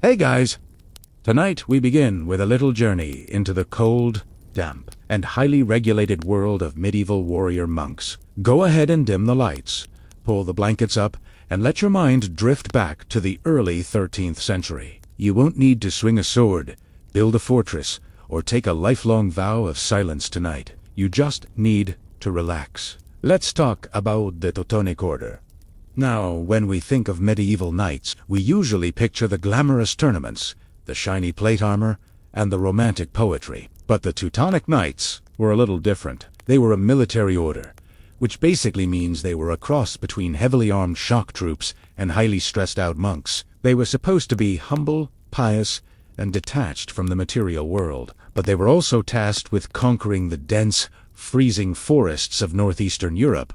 Hey guys! Tonight we begin with a little journey into the cold, damp, and highly regulated world of medieval warrior monks. Go ahead and dim the lights, pull the blankets up, and let your mind drift back to the early 13th century. You won't need to swing a sword, build a fortress, or take a lifelong vow of silence tonight. You just need to relax. Let's talk about the Teutonic Order. Now, when we think of medieval knights, we usually picture the glamorous tournaments, the shiny plate armor, and the romantic poetry. But the Teutonic Knights were a little different. They were a military order, which basically means they were a cross between heavily armed shock troops and highly stressed out monks. They were supposed to be humble, pious, and detached from the material world, but they were also tasked with conquering the dense, freezing forests of northeastern Europe.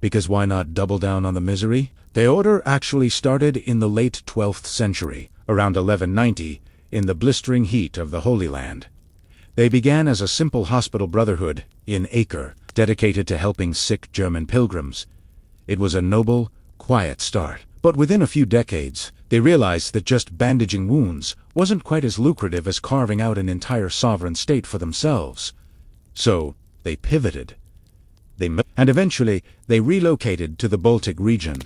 Because why not double down on the misery? The order actually started in the late 12th century, around 1190, in the blistering heat of the Holy Land. They began as a simple hospital brotherhood in Acre, dedicated to helping sick German pilgrims. It was a noble, quiet start. But within a few decades, they realized that just bandaging wounds wasn't quite as lucrative as carving out an entire sovereign state for themselves. So, they pivoted. And eventually, they relocated to the Baltic region,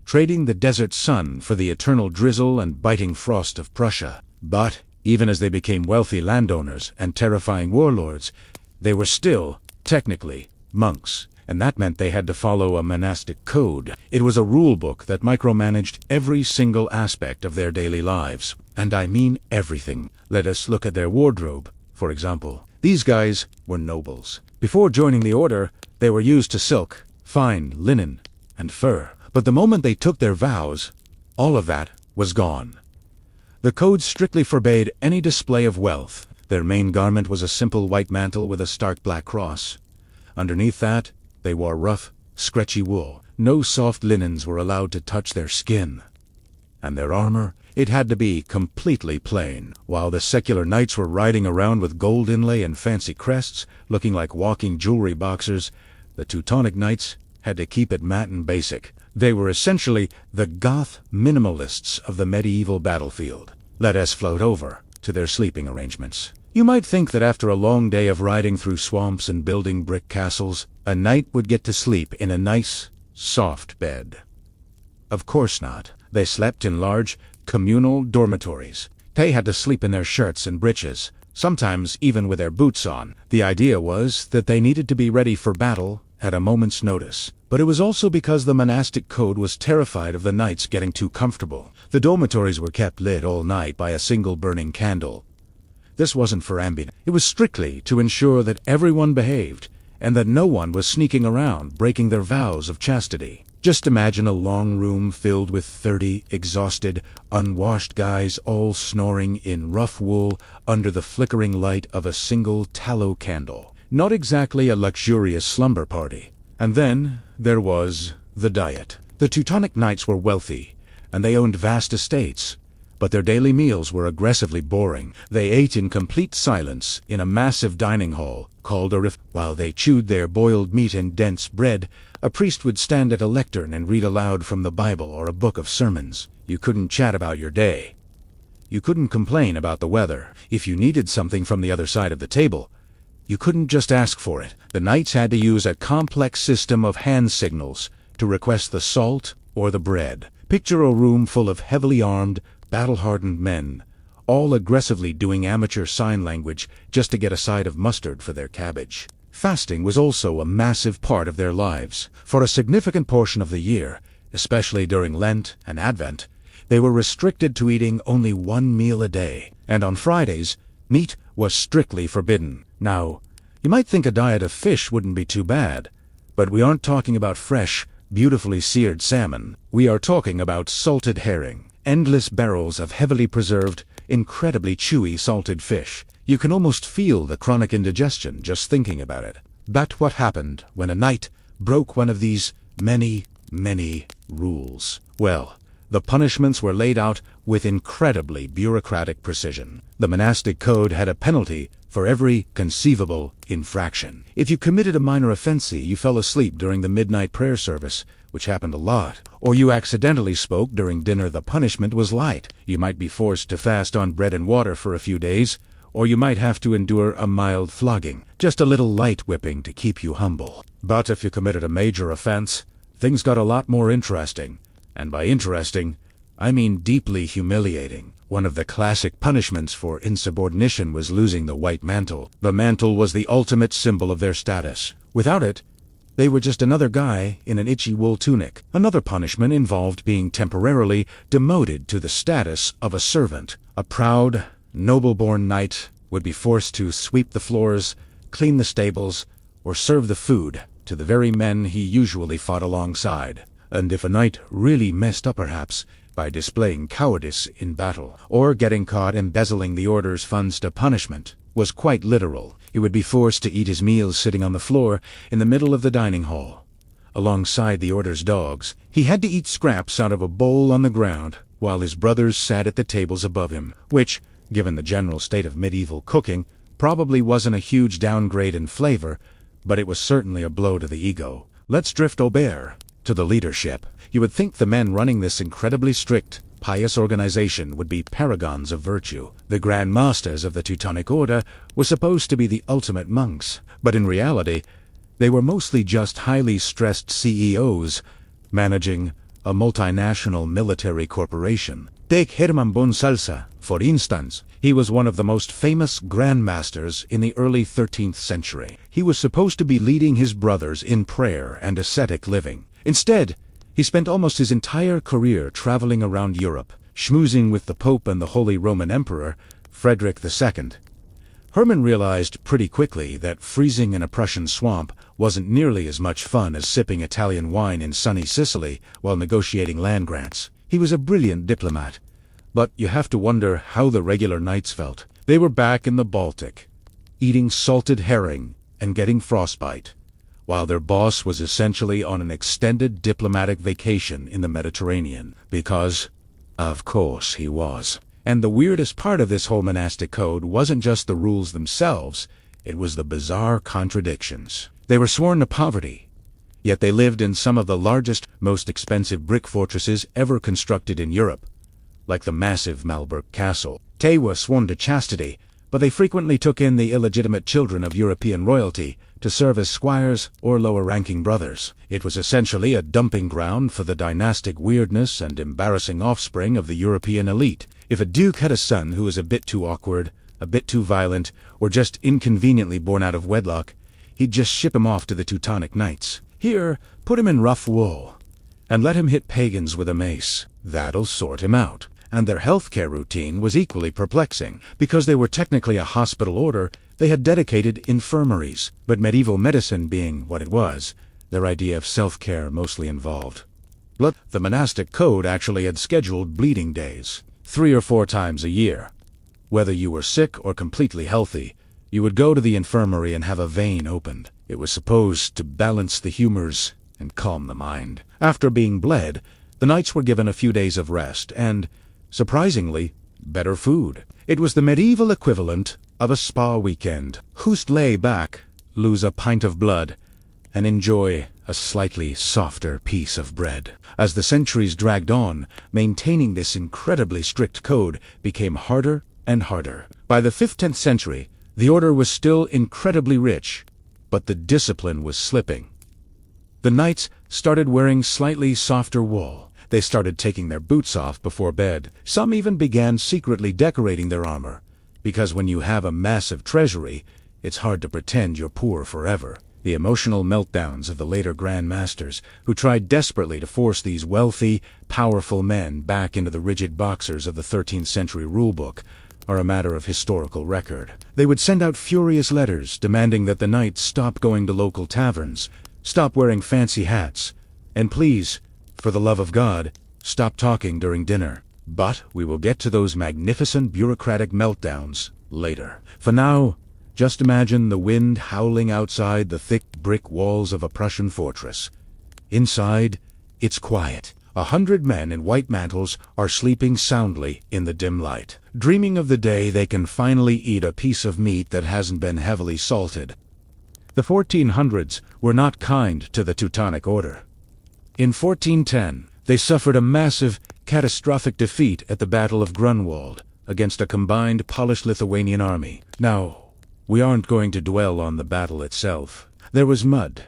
trading the desert sun for the eternal drizzle and biting frost of Prussia. But, even as they became wealthy landowners and terrifying warlords, they were still, technically, monks. And that meant they had to follow a monastic code. It was a rule book that micromanaged every single aspect of their daily lives. And I mean everything. Let us look at their wardrobe, for example. These guys were nobles. Before joining the order, they were used to silk, fine linen, and fur. But the moment they took their vows, all of that was gone. The code strictly forbade any display of wealth. Their main garment was a simple white mantle with a stark black cross. Underneath that, they wore rough, scratchy wool. No soft linens were allowed to touch their skin. And their armor, it had to be completely plain. While the secular knights were riding around with gold inlay and fancy crests, looking like walking jewelry boxers, the Teutonic Knights had to keep it matte and basic. They were essentially the goth minimalists of the medieval battlefield. Let us float over to their sleeping arrangements. You might think that after a long day of riding through swamps and building brick castles, a knight would get to sleep in a nice, soft bed. Of course not. They slept in large, communal dormitories. They had to sleep in their shirts and breeches, sometimes even with their boots on. The idea was that they needed to be ready for battle at a moment's notice. But it was also because the monastic code was terrified of the knights getting too comfortable. The dormitories were kept lit all night by a single burning candle. This wasn't for ambience. It was strictly to ensure that everyone behaved, and that no one was sneaking around, breaking their vows of chastity. Just imagine a long room filled with 30 exhausted, unwashed guys all snoring in rough wool under the flickering light of a single tallow candle. Not exactly a luxurious slumber party. And then there was the diet. The Teutonic Knights were wealthy, and they owned vast estates. But their daily meals were aggressively boring. They ate in complete silence in a massive dining hall called a refuge. While they chewed their boiled meat and dense bread, a priest would stand at a lectern and read aloud from the Bible or a book of sermons. You couldn't chat about your day. You couldn't complain about the weather. If you needed something from the other side of the table, you couldn't just ask for it. The knights had to use a complex system of hand signals to request the salt or the bread. Picture a room full of heavily armed, battle-hardened men, all aggressively doing amateur sign language just to get a side of mustard for their cabbage. Fasting was also a massive part of their lives. For a significant portion of the year, especially during Lent and Advent, they were restricted to eating only one meal a day, and on Fridays, meat was strictly forbidden. Now, you might think a diet of fish wouldn't be too bad, but we aren't talking about fresh, beautifully seared salmon. We are talking about salted herring. Endless barrels of heavily preserved, incredibly chewy salted fish. You can almost feel the chronic indigestion just thinking about it. But what happened when a knight broke one of these many, many rules? Well, the punishments were laid out with incredibly bureaucratic precision. The monastic code had a penalty for every conceivable infraction. If you committed a minor offense, you fell asleep during the midnight prayer service, which happened a lot, or you accidentally spoke during dinner, the punishment was light. You might be forced to fast on bread and water for a few days, or you might have to endure a mild flogging, just a little light whipping to keep you humble. But if you committed a major offense, things got a lot more interesting. And by interesting, I mean deeply humiliating. One of the classic punishments for insubordination was losing the white mantle. The mantle was the ultimate symbol of their status. Without it, they were just another guy in an itchy wool tunic. Another punishment involved being temporarily demoted to the status of a servant. A proud, noble-born knight would be forced to sweep the floors, clean the stables, or serve the food to the very men he usually fought alongside. And if a knight really messed up perhaps by displaying cowardice in battle, or getting caught embezzling the order's funds, to punishment was quite literal. He would be forced to eat his meals sitting on the floor in the middle of the dining hall, alongside the order's dogs. He had to eat scraps out of a bowl on the ground, while his brothers sat at the tables above him, which, given the general state of medieval cooking, probably wasn't a huge downgrade in flavor, but it was certainly a blow to the ego. Let's drift over to the leadership. You would think the men running this incredibly strict, pious organization would be paragons of virtue. The Grand Masters of the Teutonic Order were supposed to be the ultimate monks, but in reality, they were mostly just highly stressed CEOs managing a multinational military corporation. Take Hermann von Salza, for instance. He was one of the most famous Grand Masters in the early 13th century. He was supposed to be leading his brothers in prayer and ascetic living. Instead, he spent almost his entire career traveling around Europe, schmoozing with the Pope and the Holy Roman Emperor, Frederick II. Hermann realized pretty quickly that freezing in a Prussian swamp wasn't nearly as much fun as sipping Italian wine in sunny Sicily while negotiating land grants. He was a brilliant diplomat, but you have to wonder how the regular knights felt. They were back in the Baltic, eating salted herring and getting frostbite, while their boss was essentially on an extended diplomatic vacation in the Mediterranean, because, of course, he was. And the weirdest part of this whole monastic code wasn't just the rules themselves, it was the bizarre contradictions. They were sworn to poverty, yet they lived in some of the largest, most expensive brick fortresses ever constructed in Europe, like the massive Malberg Castle. They were sworn to chastity, but they frequently took in the illegitimate children of European royalty to serve as squires or lower-ranking brothers. It was essentially a dumping ground for the dynastic weirdness and embarrassing offspring of the European elite. If a duke had a son who was a bit too awkward, a bit too violent, or just inconveniently born out of wedlock, he'd just ship him off to the Teutonic Knights. Here, put him in rough wool, and let him hit pagans with a mace. That'll sort him out. And their healthcare routine was equally perplexing. Because they were technically a hospital order, they had dedicated infirmaries. But medieval medicine being what it was, their idea of self-care mostly involved blood. The monastic code actually had scheduled bleeding days, 3 or 4 times a year. Whether you were sick or completely healthy, you would go to the infirmary and have a vein opened. It was supposed to balance the humors and calm the mind. After being bled, the knights were given a few days of rest and, surprisingly, better food. It was the medieval equivalent of a spa weekend. Who'st lay back, lose a pint of blood, and enjoy a slightly softer piece of bread. As the centuries dragged on, maintaining this incredibly strict code became harder and harder. By the 15th century, the order was still incredibly rich, but the discipline was slipping. The knights started wearing slightly softer wool. They started taking their boots off before bed. Some even began secretly decorating their armor, because when you have a massive treasury, it's hard to pretend you're poor forever. The emotional meltdowns of the later Grand Masters, who tried desperately to force these wealthy, powerful men back into the rigid boxers of the 13th century rulebook, are a matter of historical record. They would send out furious letters demanding that the knights stop going to local taverns, stop wearing fancy hats, and please, for the love of God, stop talking during dinner. But we will get to those magnificent bureaucratic meltdowns later. For now, just imagine the wind howling outside the thick brick walls of a Prussian fortress. Inside, it's quiet. 100 men in white mantles are sleeping soundly in the dim light, dreaming of the day they can finally eat a piece of meat that hasn't been heavily salted. The 1400s were not kind to the Teutonic Order. In 1410, they suffered a massive, catastrophic defeat at the Battle of Grunwald against a combined Polish-Lithuanian army. Now, we aren't going to dwell on the battle itself. There was mud,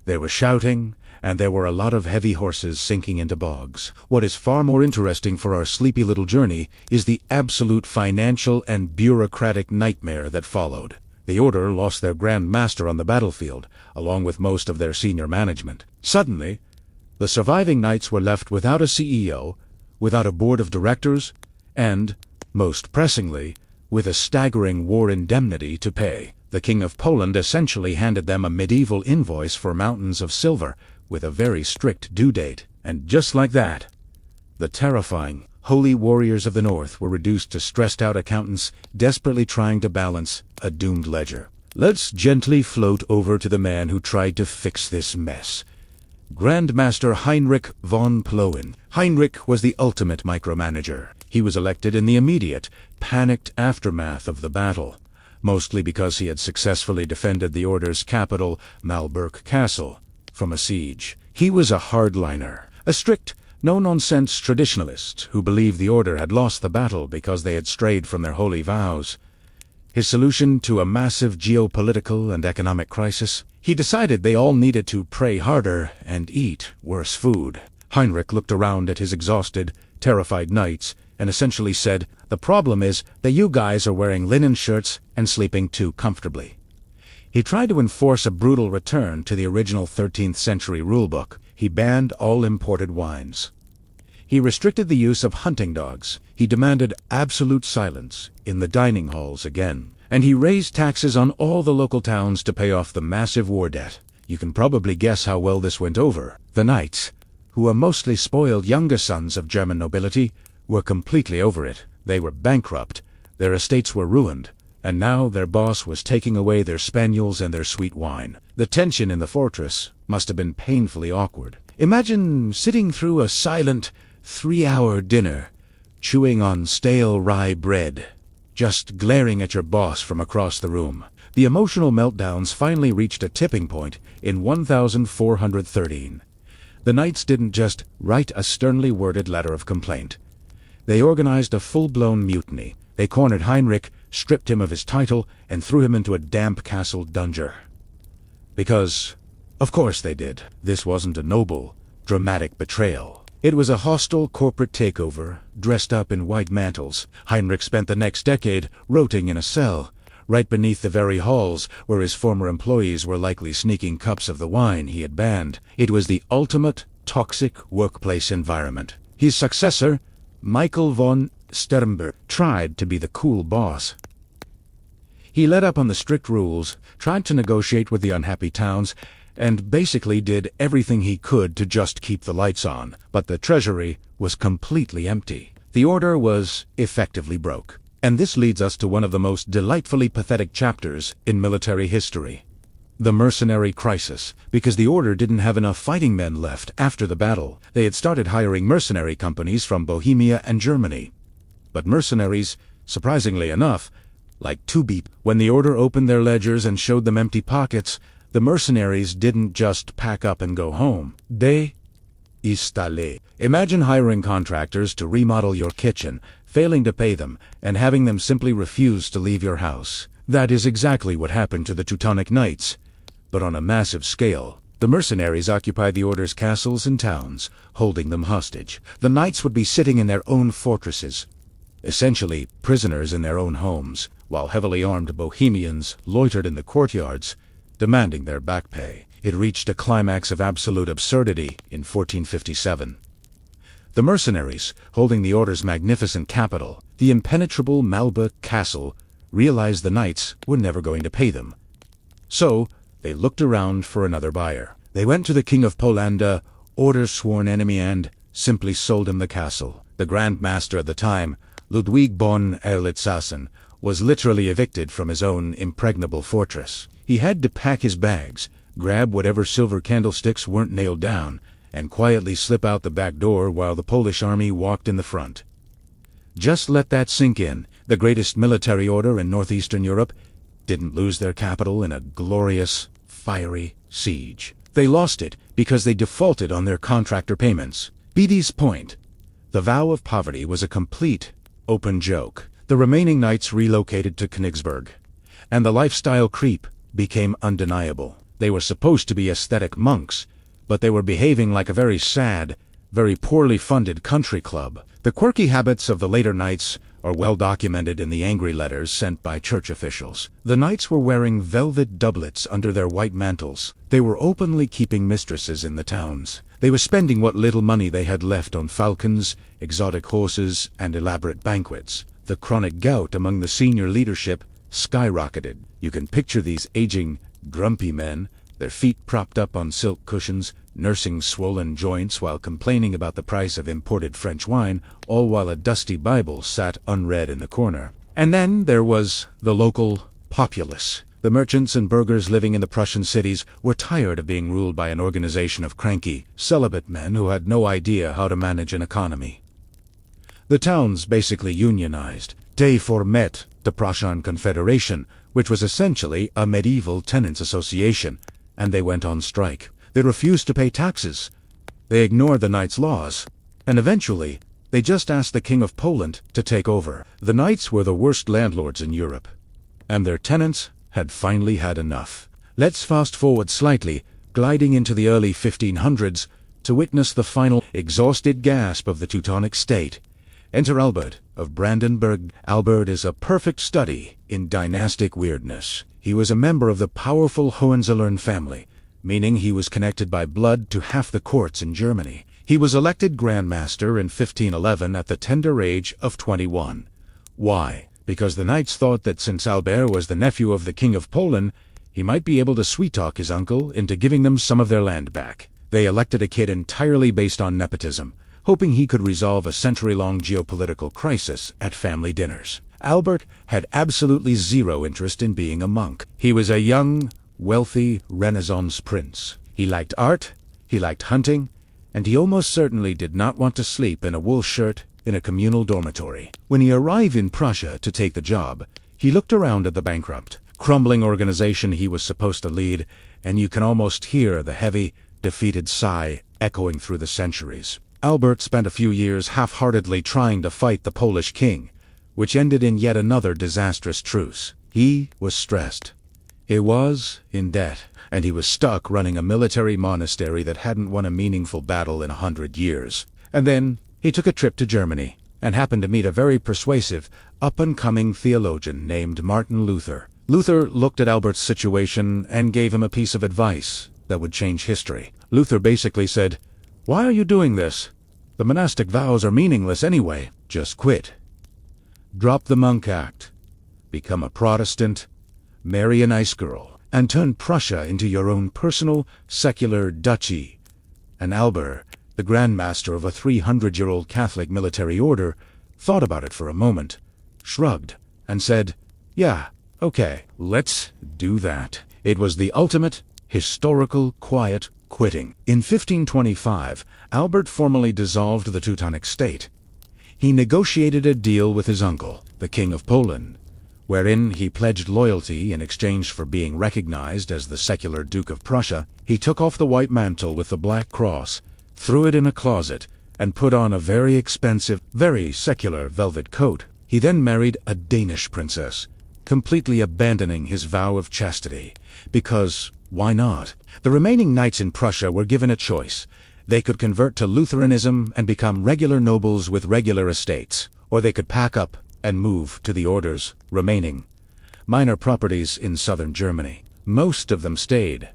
there was shouting, and there were a lot of heavy horses sinking into bogs. What is far more interesting for our sleepy little journey is the absolute financial and bureaucratic nightmare that followed. The Order lost their Grand Master on the battlefield, along with most of their senior management. Suddenly, the surviving knights were left without a CEO, without a board of directors, and, most pressingly, with a staggering war indemnity to pay. The King of Poland essentially handed them a medieval invoice for mountains of silver, with a very strict due date. And just like that, the terrifying, holy warriors of the North were reduced to stressed-out accountants desperately trying to balance a doomed ledger. Let's gently float over to the man who tried to fix this mess. Grandmaster Heinrich von Ploen. Heinrich was the ultimate micromanager. He was elected in the immediate, panicked aftermath of the battle, mostly because he had successfully defended the Order's capital, Malberg Castle, from a siege. He was a hardliner, a strict, no-nonsense traditionalist who believed the Order had lost the battle because they had strayed from their holy vows. His solution to a massive geopolitical and economic crisis? He decided they all needed to pray harder and eat worse food. Heinrich looked around at his exhausted, terrified knights and essentially said, "The problem is that you guys are wearing linen shirts and sleeping too comfortably." He tried to enforce a brutal return to the original 13th century rulebook. He banned all imported wines. He restricted the use of hunting dogs. He demanded absolute silence in the dining halls again. And he raised taxes on all the local towns to pay off the massive war debt. You can probably guess how well this went over. The knights, who were mostly spoiled younger sons of German nobility, were completely over it. They were bankrupt, their estates were ruined, and now their boss was taking away their spaniels and their sweet wine. The tension in the fortress must have been painfully awkward. Imagine sitting through a silent, 3-hour dinner, chewing on stale rye bread, just glaring at your boss from across the room. The emotional meltdowns finally reached a tipping point in 1413. The knights didn't just write a sternly worded letter of complaint. They organized a full-blown mutiny. They cornered Heinrich, stripped him of his title, and threw him into a damp castle dungeon. Because, of course they did. This wasn't a noble, dramatic betrayal. It was a hostile corporate takeover, dressed up in white mantles. Heinrich spent the next decade rotting in a cell, right beneath the very halls where his former employees were likely sneaking cups of the wine he had banned. It was the ultimate toxic workplace environment. His successor, Michael von Sternberg, tried to be the cool boss. He let up on the strict rules, tried to negotiate with the unhappy towns, and basically did everything he could to just keep the lights on. But the treasury was completely empty. The Order was effectively broke. And this leads us to one of the most delightfully pathetic chapters in military history. The mercenary crisis. Because the Order didn't have enough fighting men left after the battle, they had started hiring mercenary companies from Bohemia and Germany. But mercenaries, surprisingly enough, like to be. When the Order opened their ledgers and showed them empty pockets, the mercenaries didn't just pack up and go home. They installé. Imagine hiring contractors to remodel your kitchen, failing to pay them, and having them simply refuse to leave your house. That is exactly what happened to the Teutonic Knights, but on a massive scale. The mercenaries occupied the Order's castles and towns, holding them hostage. The knights would be sitting in their own fortresses, essentially prisoners in their own homes, while heavily armed Bohemians loitered in the courtyards, demanding their back pay. It reached a climax of absolute absurdity in 1457. The mercenaries, holding the Order's magnificent capital, the impenetrable Malberg Castle, realized the knights were never going to pay them. So, they looked around for another buyer. They went to the King of Poland, Order's sworn enemy, and simply sold him the castle. The Grand Master at the time, Ludwig von Erlitzhassen, was literally evicted from his own impregnable fortress. He had to pack his bags, grab whatever silver candlesticks weren't nailed down, and quietly slip out the back door while the Polish army walked in the front. Just let that sink in. The greatest military order in northeastern Europe didn't lose their capital in a glorious, fiery siege. They lost it because they defaulted on their contractor payments. BD's point: the vow of poverty was a complete, open joke. The remaining knights relocated to Königsberg, and the lifestyle creep became undeniable. They were supposed to be aesthetic monks, but they were behaving like a very sad, very poorly funded country club. The quirky habits of the later knights are well documented in the angry letters sent by church officials. The knights were wearing velvet doublets under their white mantles. They were openly keeping mistresses in the towns. They were spending what little money they had left on falcons, exotic horses, and elaborate banquets. The chronic gout among the senior leadership skyrocketed. You can picture these aging, grumpy men, their feet propped up on silk cushions, nursing swollen joints while complaining about the price of imported French wine, all while a dusty Bible sat unread in the corner. And then there was the local populace. The merchants and burghers living in the Prussian cities were tired of being ruled by an organization of cranky, celibate men who had no idea how to manage an economy. The towns basically unionized. They formed the Prussian Confederation, which was essentially a medieval tenants' association, and they went on strike. They refused to pay taxes. They ignored the knights' laws, and eventually, they just asked the King of Poland to take over. The knights were the worst landlords in Europe, and their tenants had finally had enough. Let's fast forward slightly, gliding into the early 1500s, to witness the final exhausted gasp of the Teutonic state. Enter Albert of Brandenburg. Albert is a perfect study in dynastic weirdness. He was a member of the powerful Hohenzollern family, meaning he was connected by blood to half the courts in Germany. He was elected Grand Master in 1511 at the tender age of 21. Why? Because the knights thought that since Albert was the nephew of the King of Poland, he might be able to sweet-talk his uncle into giving them some of their land back. They elected a kid entirely based on nepotism, hoping he could resolve a century-long geopolitical crisis at family dinners. Albert had absolutely zero interest in being a monk. He was a young, wealthy Renaissance prince. He liked art, he liked hunting, and he almost certainly did not want to sleep in a wool shirt in a communal dormitory. When he arrived in Prussia to take the job, he looked around at the bankrupt, crumbling organization he was supposed to lead, and you can almost hear the heavy, defeated sigh echoing through the centuries. Albert spent a few years half-heartedly trying to fight the Polish king, which ended in yet another disastrous truce. He was stressed. He was in debt, and he was stuck running a military monastery that hadn't won a meaningful battle in 100 years. And then he took a trip to Germany, and happened to meet a very persuasive, up-and-coming theologian named Martin Luther. Luther looked at Albert's situation and gave him a piece of advice that would change history. Luther basically said, "Why are you doing this? The monastic vows are meaningless anyway. Just quit. Drop the monk act. Become a Protestant, marry a nice girl, and turn Prussia into your own personal, secular duchy." And Albert, the Grand Master of a 300-year-old Catholic military order, thought about it for a moment, shrugged, and said, "Yeah, okay, let's do that." It was the ultimate, historical, quiet quitting. In 1525, Albert formally dissolved the Teutonic state. He negotiated a deal with his uncle, the King of Poland, wherein he pledged loyalty in exchange for being recognized as the secular Duke of Prussia. He took off the white mantle with the black cross, threw it in a closet, and put on a very expensive, very secular velvet coat. He then married a Danish princess, completely abandoning his vow of chastity, because why not? The remaining knights in Prussia were given a choice. They could convert to Lutheranism and become regular nobles with regular estates, or they could pack up and move to the order's remaining minor properties in southern Germany. Most of them stayed.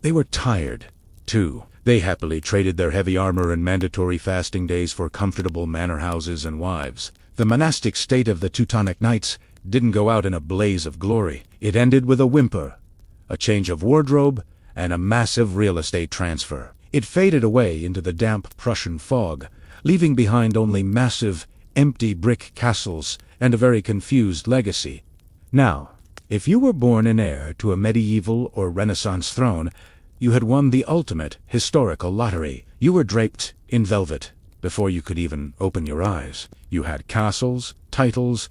They were tired, too. They happily traded their heavy armor and mandatory fasting days for comfortable manor houses and wives. The monastic state of the Teutonic Knights didn't go out in a blaze of glory. It ended with a whimper, a change of wardrobe, and a massive real estate transfer. It faded away into the damp Prussian fog, leaving behind only massive, empty brick castles and a very confused legacy. Now, if you were born an heir to a medieval or Renaissance throne, you had won the ultimate historical lottery. You were draped in velvet before you could even open your eyes. You had castles, titles,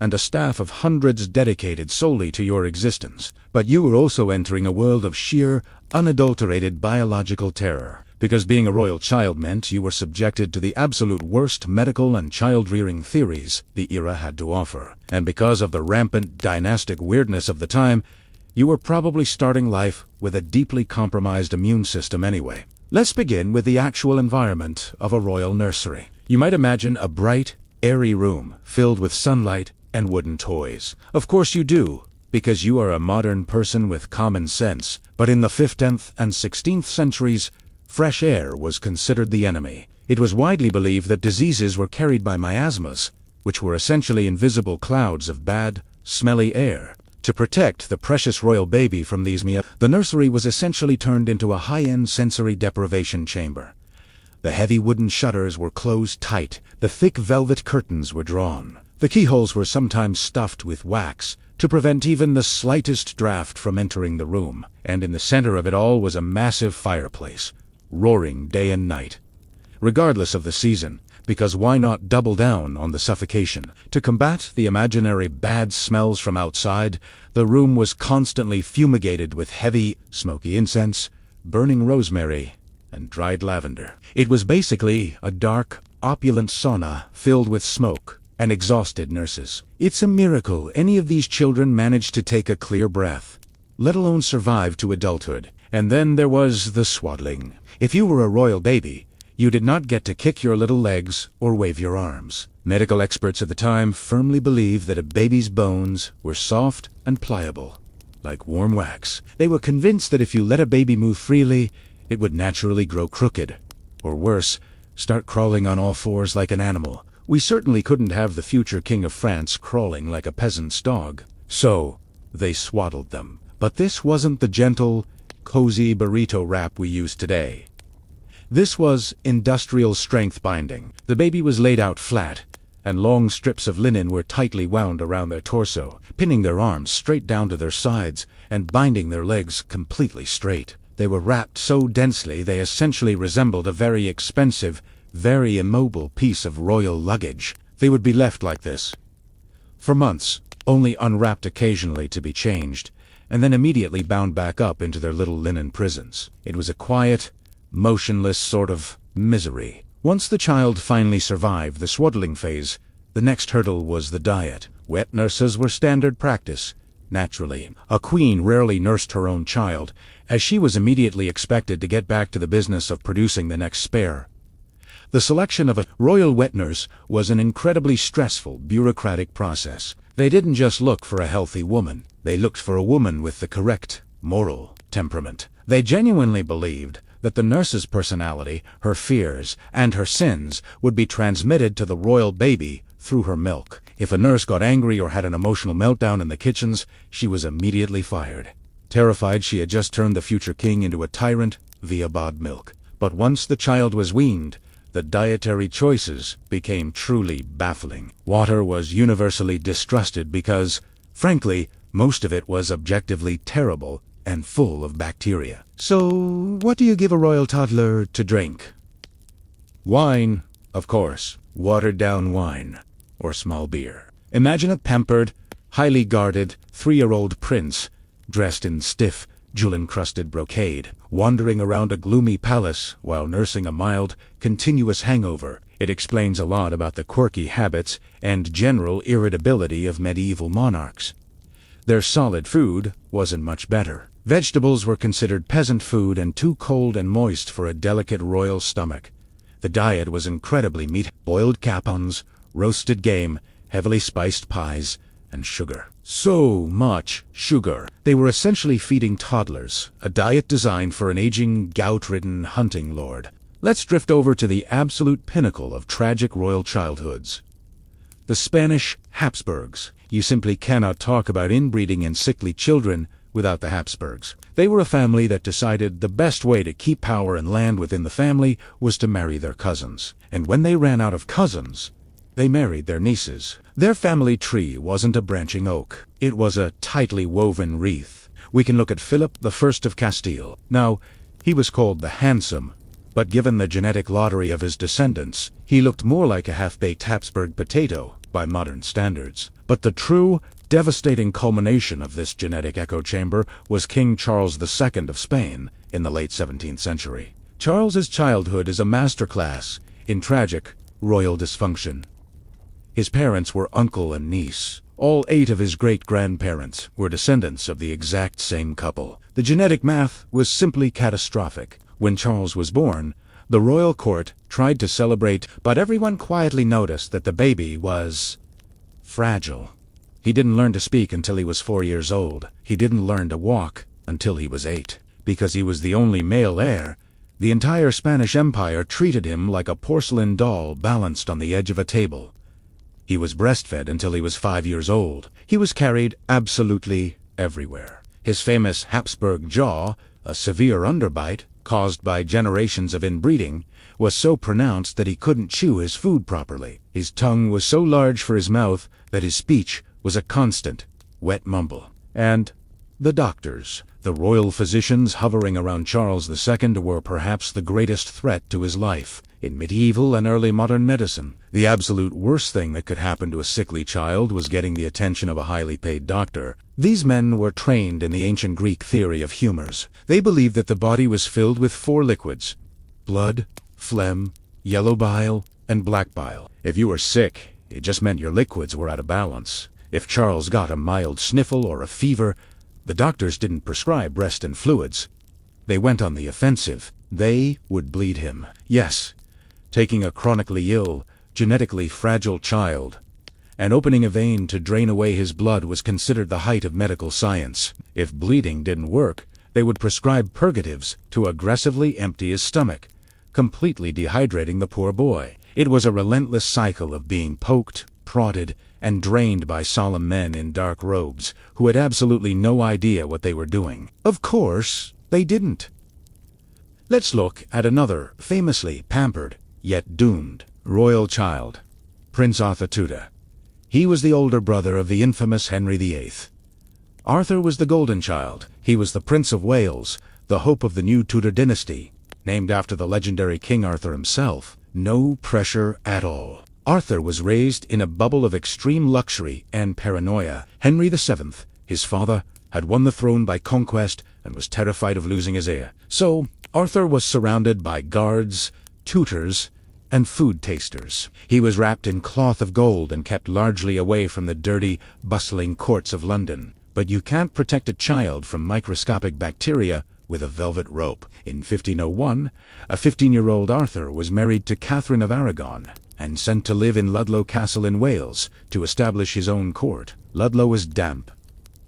and a staff of hundreds dedicated solely to your existence. But you were also entering a world of sheer, unadulterated biological terror, because being a royal child meant you were subjected to the absolute worst medical and child-rearing theories the era had to offer. And because of the rampant dynastic weirdness of the time, you were probably starting life with a deeply compromised immune system anyway. Let's begin with the actual environment of a royal nursery. You might imagine a bright, airy room filled with sunlight and wooden toys. Of course you do, because you are a modern person with common sense. But in the 15th and 16th centuries, fresh air was considered the enemy. It was widely believed that diseases were carried by miasmas, which were essentially invisible clouds of bad, smelly air. To protect the precious royal baby from these the nursery was essentially turned into a high-end sensory deprivation chamber. The heavy wooden shutters were closed tight, the thick velvet curtains were drawn. The keyholes were sometimes stuffed with wax to prevent even the slightest draft from entering the room, and in the center of it all was a massive fireplace, roaring day and night, regardless of the season, because why not double down on the suffocation? To combat the imaginary bad smells from outside, the room was constantly fumigated with heavy, smoky incense, burning rosemary, and dried lavender. It was basically a dark, opulent sauna filled with smoke and exhausted nurses. It's a miracle any of these children managed to take a clear breath, let alone survive to adulthood. And then there was the swaddling. If you were a royal baby, you did not get to kick your little legs or wave your arms. Medical experts at the time firmly believed that a baby's bones were soft and pliable, like warm wax. They were convinced that if you let a baby move freely, it would naturally grow crooked, or worse, start crawling on all fours like an animal. We certainly couldn't have the future king of France crawling like a peasant's dog. So, they swaddled them. But this wasn't the gentle, cozy burrito wrap we use today. This was industrial strength binding. The baby was laid out flat, and long strips of linen were tightly wound around their torso, pinning their arms straight down to their sides and binding their legs completely straight. They were wrapped so densely they essentially resembled a very expensive, very immobile piece of royal luggage. They would be left like this for months, only unwrapped occasionally to be changed, and then immediately bound back up into their little linen prisons. It was a quiet, motionless sort of misery. Once the child finally survived the swaddling phase, the next hurdle was the diet. Wet nurses were standard practice. Naturally, a queen rarely nursed her own child, as she was immediately expected to get back to the business of producing the next spare. The selection of a royal wet nurse was an incredibly stressful, bureaucratic process. They didn't just look for a healthy woman. They looked for a woman with the correct moral temperament. They genuinely believed that the nurse's personality, her fears, and her sins would be transmitted to the royal baby through her milk. If a nurse got angry or had an emotional meltdown in the kitchens, she was immediately fired, terrified she had just turned the future king into a tyrant via bad milk. But once the child was weaned, the dietary choices became truly baffling. Water was universally distrusted because, frankly, most of it was objectively terrible and full of bacteria. So, what do you give a royal toddler to drink? Wine, of course. Watered-down wine, or small beer. Imagine a pampered, highly guarded, 3-year-old prince, dressed in stiff, jewel-encrusted brocade, wandering around a gloomy palace while nursing a mild, continuous hangover. It explains a lot about the quirky habits and general irritability of medieval monarchs. Their solid food wasn't much better. Vegetables were considered peasant food and too cold and moist for a delicate royal stomach. The diet was incredibly meat, boiled capons, roasted game, heavily spiced pies, and sugar. So much sugar. They were essentially feeding toddlers, a diet designed for an aging, gout-ridden hunting lord. Let's drift over to the absolute pinnacle of tragic royal childhoods. The Spanish Habsburgs. You simply cannot talk about inbreeding and sickly children without the Habsburgs. They were a family that decided the best way to keep power and land within the family was to marry their cousins. And when they ran out of cousins, they married their nieces. Their family tree wasn't a branching oak. It was a tightly woven wreath. We can look at Philip I of Castile. Now, he was called the Handsome, but given the genetic lottery of his descendants, he looked more like a half-baked Habsburg potato by modern standards. But the true, devastating culmination of this genetic echo chamber was King Charles II of Spain in the late 17th century. Charles's childhood is a masterclass in tragic royal dysfunction. His parents were uncle and niece. All 8 of his great-grandparents were descendants of the exact same couple. The genetic math was simply catastrophic. When Charles was born, the royal court tried to celebrate, but everyone quietly noticed that the baby was fragile. He didn't learn to speak until he was 4 years old. He didn't learn to walk until he was 8. Because he was the only male heir, the entire Spanish Empire treated him like a porcelain doll balanced on the edge of a table. He was breastfed until he was 5 years old. He was carried absolutely everywhere. His famous Habsburg jaw, a severe underbite caused by generations of inbreeding, was so pronounced that he couldn't chew his food properly. His tongue was so large for his mouth that his speech was a constant wet mumble. And the doctors, the royal physicians hovering around Charles II, were perhaps the greatest threat to his life. In medieval and early modern medicine, the absolute worst thing that could happen to a sickly child was getting the attention of a highly paid doctor. These men were trained in the ancient Greek theory of humors. They believed that the body was filled with 4 liquids: blood, phlegm, yellow bile, and black bile. If you were sick, it just meant your liquids were out of balance. If Charles got a mild sniffle or a fever, the doctors didn't prescribe rest and fluids. They went on the offensive. They would bleed him. Yes, taking a chronically ill, genetically fragile child and opening a vein to drain away his blood was considered the height of medical science. If bleeding didn't work, they would prescribe purgatives to aggressively empty his stomach, completely dehydrating the poor boy. It was a relentless cycle of being poked, prodded, and drained by solemn men in dark robes who had absolutely no idea what they were doing. Of course, they didn't. Let's look at another famously pampered, yet doomed, royal child, Prince Arthur Tudor. He was the older brother of the infamous Henry VIII. Arthur was the golden child. He was the Prince of Wales, the hope of the new Tudor dynasty, named after the legendary King Arthur himself. No pressure at all. Arthur was raised in a bubble of extreme luxury and paranoia. Henry VII, his father, had won the throne by conquest and was terrified of losing his heir. So, Arthur was surrounded by guards, tutors, and food tasters. He was wrapped in cloth of gold and kept largely away from the dirty, bustling courts of London. But you can't protect a child from microscopic bacteria with a velvet rope. In 1501, a 15-year-old Arthur was married to Catherine of Aragon and sent to live in Ludlow Castle in Wales to establish his own court. Ludlow was damp,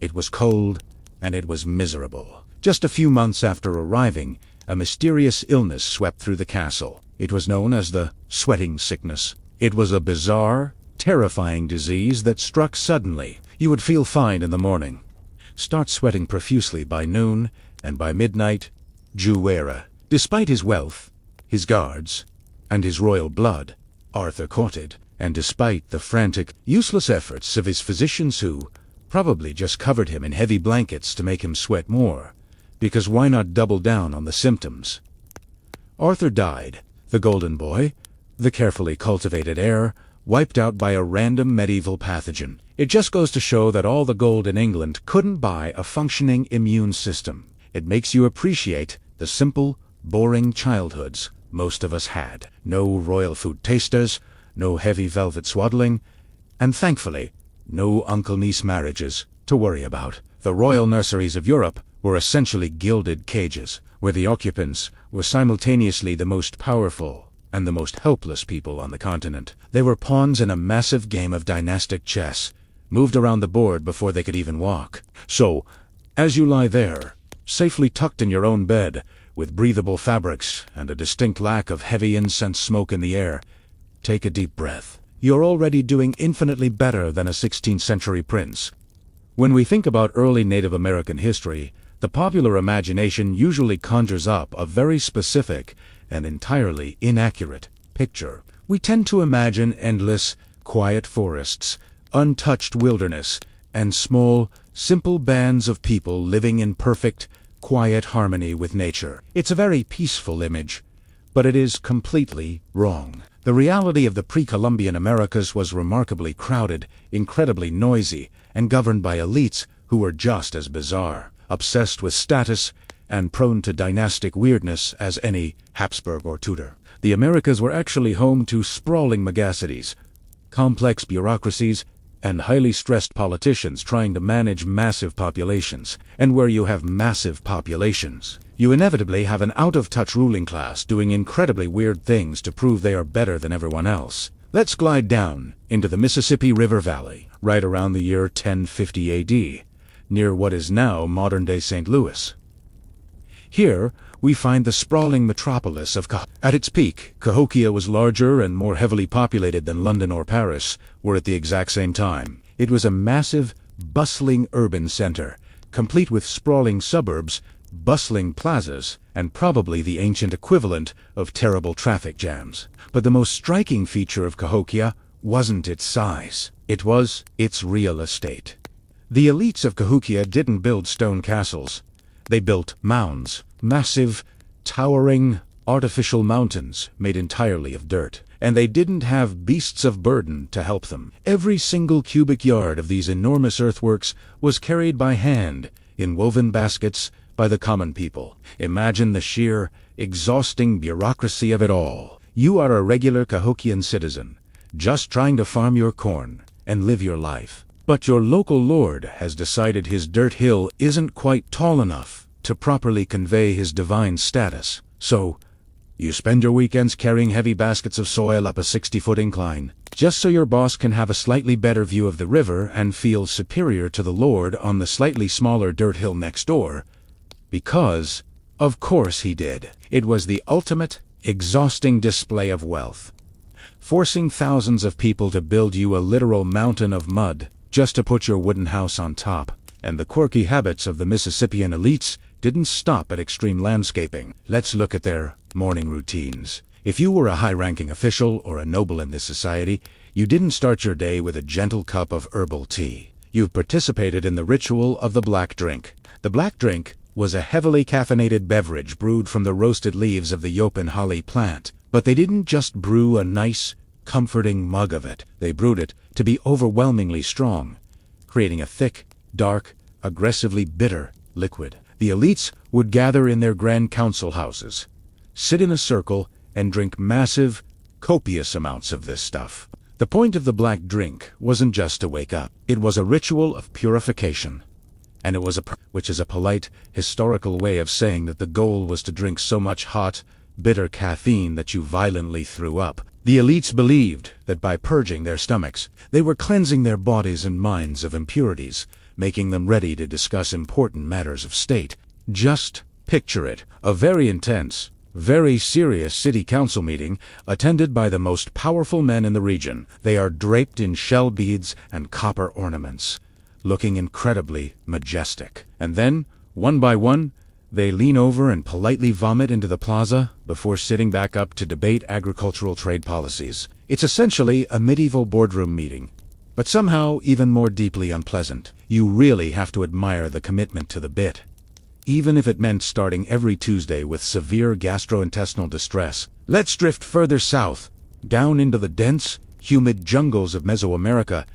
it was cold, and it was miserable. Just a few months after arriving, a mysterious illness swept through the castle. It was known as the sweating sickness. It was a bizarre, terrifying disease that struck suddenly. You would feel fine in the morning, start sweating profusely by noon, and by midnight, Juera. Despite his wealth, his guards, and his royal blood, Arthur caught it, and despite the frantic, useless efforts of his physicians who probably just covered him in heavy blankets to make him sweat more, because why not double down on the symptoms? Arthur died, the golden boy, the carefully cultivated heir, wiped out by a random medieval pathogen. It just goes to show that all the gold in England couldn't buy a functioning immune system. It makes you appreciate the simple, boring childhoods most of us had. No royal food tasters, no heavy velvet swaddling, and thankfully, no uncle-niece marriages to worry about. The royal nurseries of Europe were essentially gilded cages, where the occupants were simultaneously the most powerful and the most helpless people on the continent. They were pawns in a massive game of dynastic chess, moved around the board before they could even walk. So, as you lie there, safely tucked in your own bed, with breathable fabrics and a distinct lack of heavy incense smoke in the air, take a deep breath. You're already doing infinitely better than a 16th century prince. When we think about early Native American history, the popular imagination usually conjures up a very specific and entirely inaccurate picture. We tend to imagine endless, quiet forests, untouched wilderness, and small, simple bands of people living in perfect, quiet harmony with nature. It's a very peaceful image, but it is completely wrong. The reality of the pre-Columbian Americas was remarkably crowded, incredibly noisy, and governed by elites who were just as bizarre, obsessed with status, and prone to dynastic weirdness as any Habsburg or Tudor. The Americas were actually home to sprawling megacities, complex bureaucracies, and highly stressed politicians trying to manage massive populations. And where you have massive populations, you inevitably have an out-of-touch ruling class doing incredibly weird things to prove they are better than everyone else. Let's glide down into the Mississippi River Valley, right around the year 1050 AD, near what is now modern-day St. Louis. Here, we find the sprawling metropolis of Cahokia. At its peak, Cahokia was larger and more heavily populated than London or Paris were at the exact same time. It was a massive, bustling urban center, complete with sprawling suburbs, bustling plazas, and probably the ancient equivalent of terrible traffic jams. But the most striking feature of Cahokia wasn't its size. It was its real estate. The elites of Cahokia didn't build stone castles. They built mounds, massive, towering, artificial mountains made entirely of dirt. And they didn't have beasts of burden to help them. Every single cubic yard of these enormous earthworks was carried by hand, in woven baskets, by the common people. Imagine the sheer, exhausting bureaucracy of it all. You are a regular Cahokian citizen, just trying to farm your corn and live your life. But your local lord has decided his dirt hill isn't quite tall enough to properly convey his divine status. So, you spend your weekends carrying heavy baskets of soil up a 60-foot incline, just so your boss can have a slightly better view of the river and feel superior to the lord on the slightly smaller dirt hill next door. Because, of course he did. It was the ultimate, exhausting display of wealth, forcing thousands of people to build you a literal mountain of mud just to put your wooden house on top. And the quirky habits of the Mississippian elites didn't stop at extreme landscaping. Let's look at their morning routines. If you were a high-ranking official or a noble in this society, you didn't start your day with a gentle cup of herbal tea. You participated in the ritual of the black drink. The black drink was a heavily caffeinated beverage brewed from the roasted leaves of the Yopen holly plant. But they didn't just brew a nice, comforting mug of it. They brewed it to be overwhelmingly strong, creating a thick, dark, aggressively bitter liquid. The elites would gather in their grand council houses, sit in a circle, and drink massive, copious amounts of this stuff. The point of the black drink wasn't just to wake up. It was a ritual of purification. And it was which is a polite, historical way of saying that the goal was to drink so much hot, bitter caffeine that you violently threw up. The elites believed that by purging their stomachs, they were cleansing their bodies and minds of impurities, making them ready to discuss important matters of state. Just picture it, a very intense, very serious city council meeting attended by the most powerful men in the region. They are draped in shell beads and copper ornaments, looking incredibly majestic. And then, one by one, they lean over and politely vomit into the plaza before sitting back up to debate agricultural trade policies. It's essentially a medieval boardroom meeting, but somehow even more deeply unpleasant. You really have to admire the commitment to the bit, even if it meant starting every Tuesday with severe gastrointestinal distress. Let's drift further south, down into the dense, humid jungles of Mesoamerica,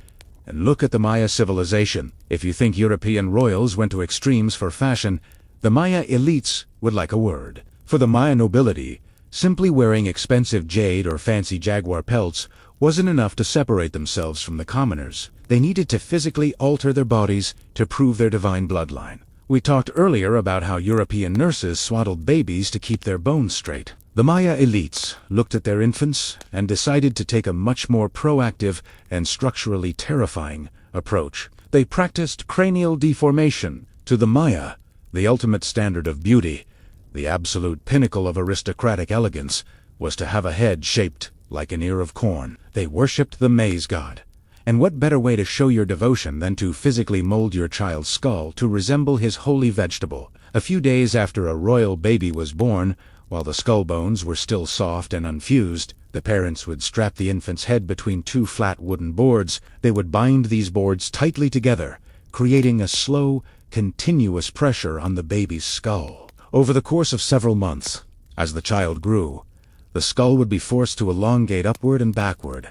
and look at the Maya civilization. If you think European royals went to extremes for fashion, the Maya elites would like a word. For the Maya nobility, simply wearing expensive jade or fancy jaguar pelts wasn't enough to separate themselves from the commoners. They needed to physically alter their bodies to prove their divine bloodline. We talked earlier about how European nurses swaddled babies to keep their bones straight. The Maya elites looked at their infants and decided to take a much more proactive and structurally terrifying approach. They practiced cranial deformation. To the Maya, the ultimate standard of beauty, the absolute pinnacle of aristocratic elegance, was to have a head shaped like an ear of corn. They worshipped the maize god. And what better way to show your devotion than to physically mold your child's skull to resemble his holy vegetable? A few days after a royal baby was born, while the skull bones were still soft and unfused, the parents would strap the infant's head between two flat wooden boards. They would bind these boards tightly together, creating a slow, continuous pressure on the baby's skull. Over the course of several months, as the child grew, The skull would be forced to elongate upward and backward,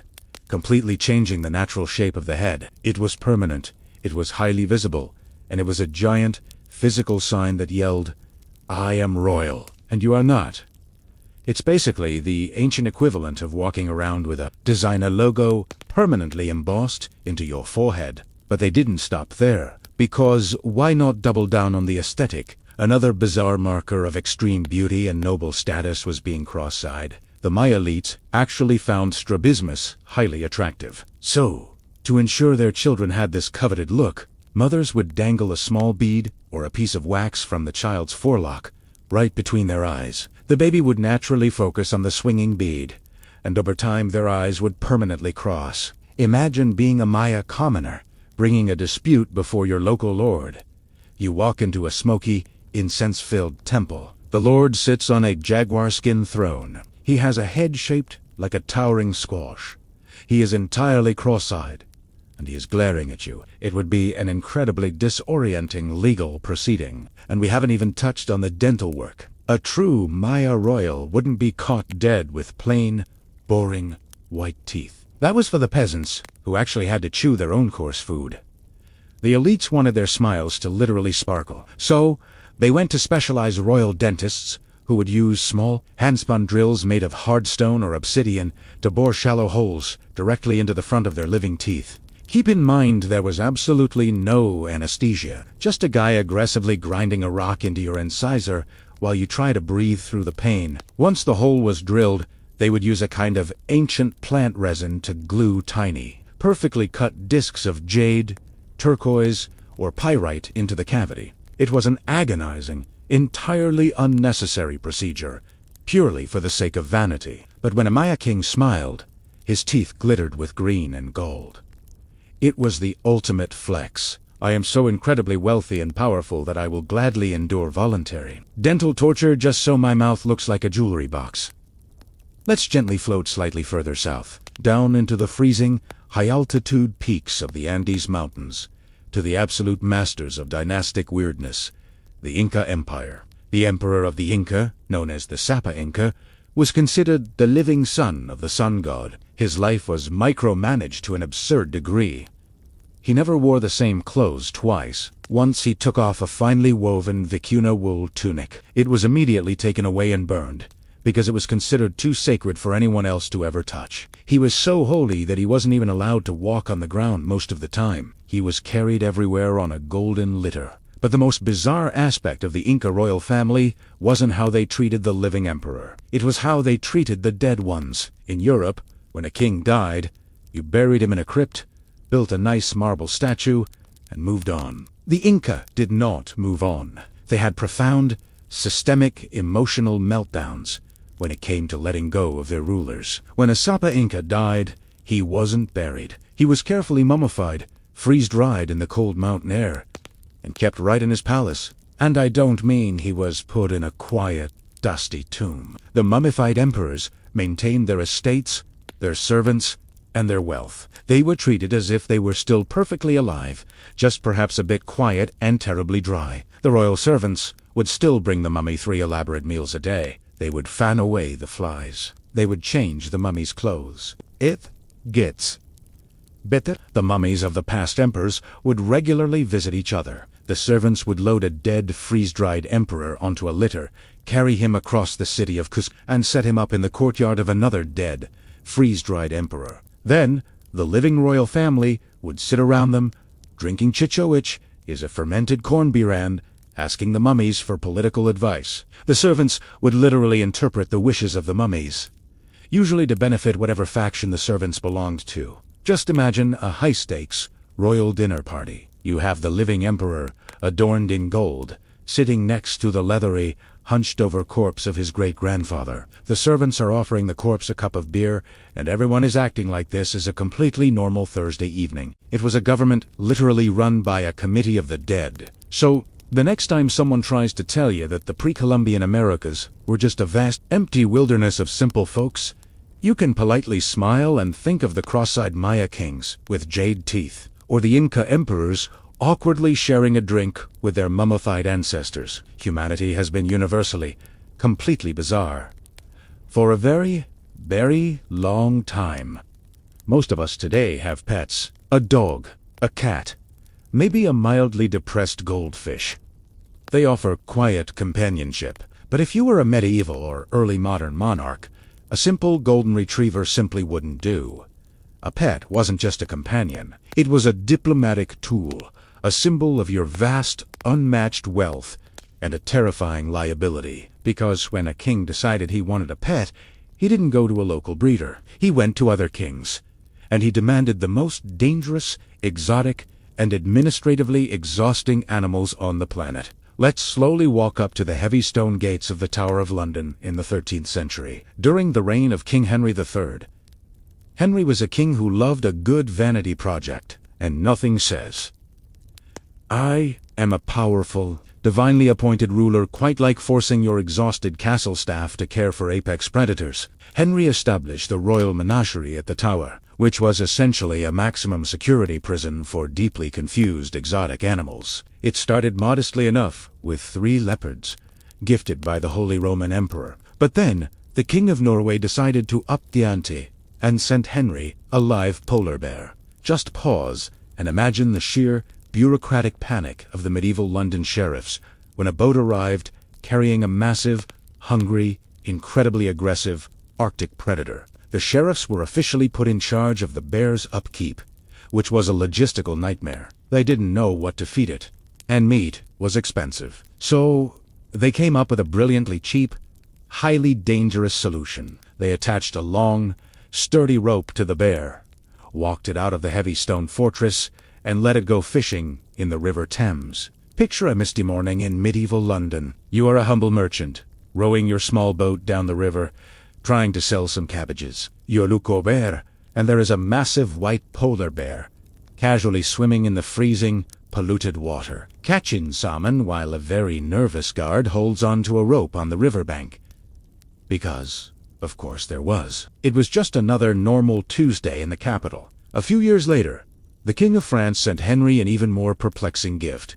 completely changing the natural shape of the head. It was permanent, it was highly visible, and it was a giant, physical sign that yelled, "I am royal, and you are not." It's basically the ancient equivalent of walking around with a designer logo permanently embossed into your forehead. But they didn't stop there, because why not double down on the aesthetic? Another bizarre marker of extreme beauty and noble status was being cross-eyed. The Maya elites actually found strabismus highly attractive. So, to ensure their children had this coveted look, mothers would dangle a small bead or a piece of wax from the child's forelock right between their eyes. The baby would naturally focus on the swinging bead, and over time their eyes would permanently cross. Imagine being a Maya commoner, bringing a dispute before your local lord. You walk into a smoky, incense-filled temple. The lord sits on a jaguar skin throne. He has a head shaped like a towering squash. He is entirely cross-eyed, and he is glaring at you. It would be an incredibly disorienting legal proceeding, and we haven't even touched on the dental work. A true Maya royal wouldn't be caught dead with plain, boring, white teeth. That was for the peasants, who actually had to chew their own coarse food. The elites wanted their smiles to literally sparkle, so they went to specialized royal dentists who would use small, hand-spun drills made of hard stone or obsidian to bore shallow holes directly into the front of their living teeth. Keep in mind there was absolutely no anesthesia, just a guy aggressively grinding a rock into your incisor while you try to breathe through the pain. Once the hole was drilled, they would use a kind of ancient plant resin to glue tiny, perfectly cut discs of jade, turquoise, or pyrite into the cavity. It was an agonizing, entirely unnecessary procedure, purely for the sake of vanity. But when a Maya king smiled, his teeth glittered with green and gold. It was the ultimate flex. I am so incredibly wealthy and powerful that I will gladly endure voluntary dental torture just so my mouth looks like a jewelry box. Let's gently float slightly further south, down into the freezing, high-altitude peaks of the Andes Mountains, to the absolute masters of dynastic weirdness, the Inca Empire. The emperor of the Inca, known as the Sapa Inca, was considered the living son of the sun god. His life was micromanaged to an absurd degree. He never wore the same clothes twice. Once he took off a finely woven vicuna wool tunic. It was immediately taken away and burned, because it was considered too sacred for anyone else to ever touch. He was so holy that he wasn't even allowed to walk on the ground most of the time. He was carried everywhere on a golden litter. But the most bizarre aspect of the Inca royal family wasn't how they treated the living emperor. It was how they treated the dead ones. In Europe, when a king died, you buried him in a crypt, built a nice marble statue, and moved on. The Inca did not move on. They had profound, systemic, emotional meltdowns when it came to letting go of their rulers. When a Sapa Inca died, he wasn't buried. He was carefully mummified, freeze-dried in the cold mountain air, and kept right in his palace. And I don't mean he was put in a quiet, dusty tomb. The mummified emperors maintained their estates, their servants, and their wealth. They were treated as if they were still perfectly alive, just perhaps a bit quiet and terribly dry. The royal servants would still bring the mummy 3 elaborate meals a day. They would fan away the flies. They would change the mummy's clothes. It gets better. The mummies of the past emperors would regularly visit each other. The servants would load a dead, freeze-dried emperor onto a litter, carry him across the city of Cusco, and set him up in the courtyard of another dead, freeze-dried emperor. Then, the living royal family would sit around them, drinking chicho, which is a fermented corn birand, asking the mummies for political advice. The servants would literally interpret the wishes of the mummies, usually to benefit whatever faction the servants belonged to. Just imagine a high-stakes royal dinner party. You have the living emperor, adorned in gold, sitting next to the leathery, hunched-over corpse of his great-grandfather. The servants are offering the corpse a cup of beer, and everyone is acting like this is a completely normal Thursday evening. It was a government literally run by a committee of the dead. So, the next time someone tries to tell you that the pre-Columbian Americas were just a vast, empty wilderness of simple folks, you can politely smile and think of the cross-eyed Maya kings with jade teeth, or the Inca emperors awkwardly sharing a drink with their mummified ancestors. Humanity has been universally, completely bizarre. For a very, very long time. Most of us today have pets. A dog, a cat, maybe a mildly depressed goldfish. They offer quiet companionship, but if you were a medieval or early modern monarch, a simple golden retriever simply wouldn't do. A pet wasn't just a companion, it was a diplomatic tool, a symbol of your vast, unmatched wealth, and a terrifying liability. Because when a king decided he wanted a pet, he didn't go to a local breeder. He went to other kings, and he demanded the most dangerous, exotic, and administratively exhausting animals on the planet. Let's slowly walk up to the heavy stone gates of the Tower of London in the 13th century, during the reign of King Henry III. Henry was a king who loved a good vanity project, and nothing says, "I am a powerful, divinely appointed ruler, quite like forcing your exhausted castle staff to care for apex predators." Henry established the royal menagerie at the Tower, which was essentially a maximum security prison for deeply confused exotic animals. It started modestly enough, with 3 leopards, gifted by the Holy Roman Emperor. But then, the King of Norway decided to up the ante, and sent Henry a live polar bear. Just pause and imagine the sheer, bureaucratic panic of the medieval London sheriffs when a boat arrived carrying a massive, hungry, incredibly aggressive Arctic predator. The sheriffs were officially put in charge of the bear's upkeep, which was a logistical nightmare. They didn't know what to feed it, and meat was expensive. So they came up with a brilliantly cheap, highly dangerous solution. They attached a long, sturdy rope to the bear, walked it out of the heavy stone fortress, and let it go fishing in the River Thames. Picture a misty morning in medieval London. You are a humble merchant, rowing your small boat down the river, trying to sell some cabbages. You look over, and there is a massive white polar bear, casually swimming in the freezing, polluted water, catching salmon while a very nervous guard holds on to a rope on the riverbank. Because, of course, there was. It was just another normal Tuesday in the capital. A few years later, the King of France sent Henry an even more perplexing gift.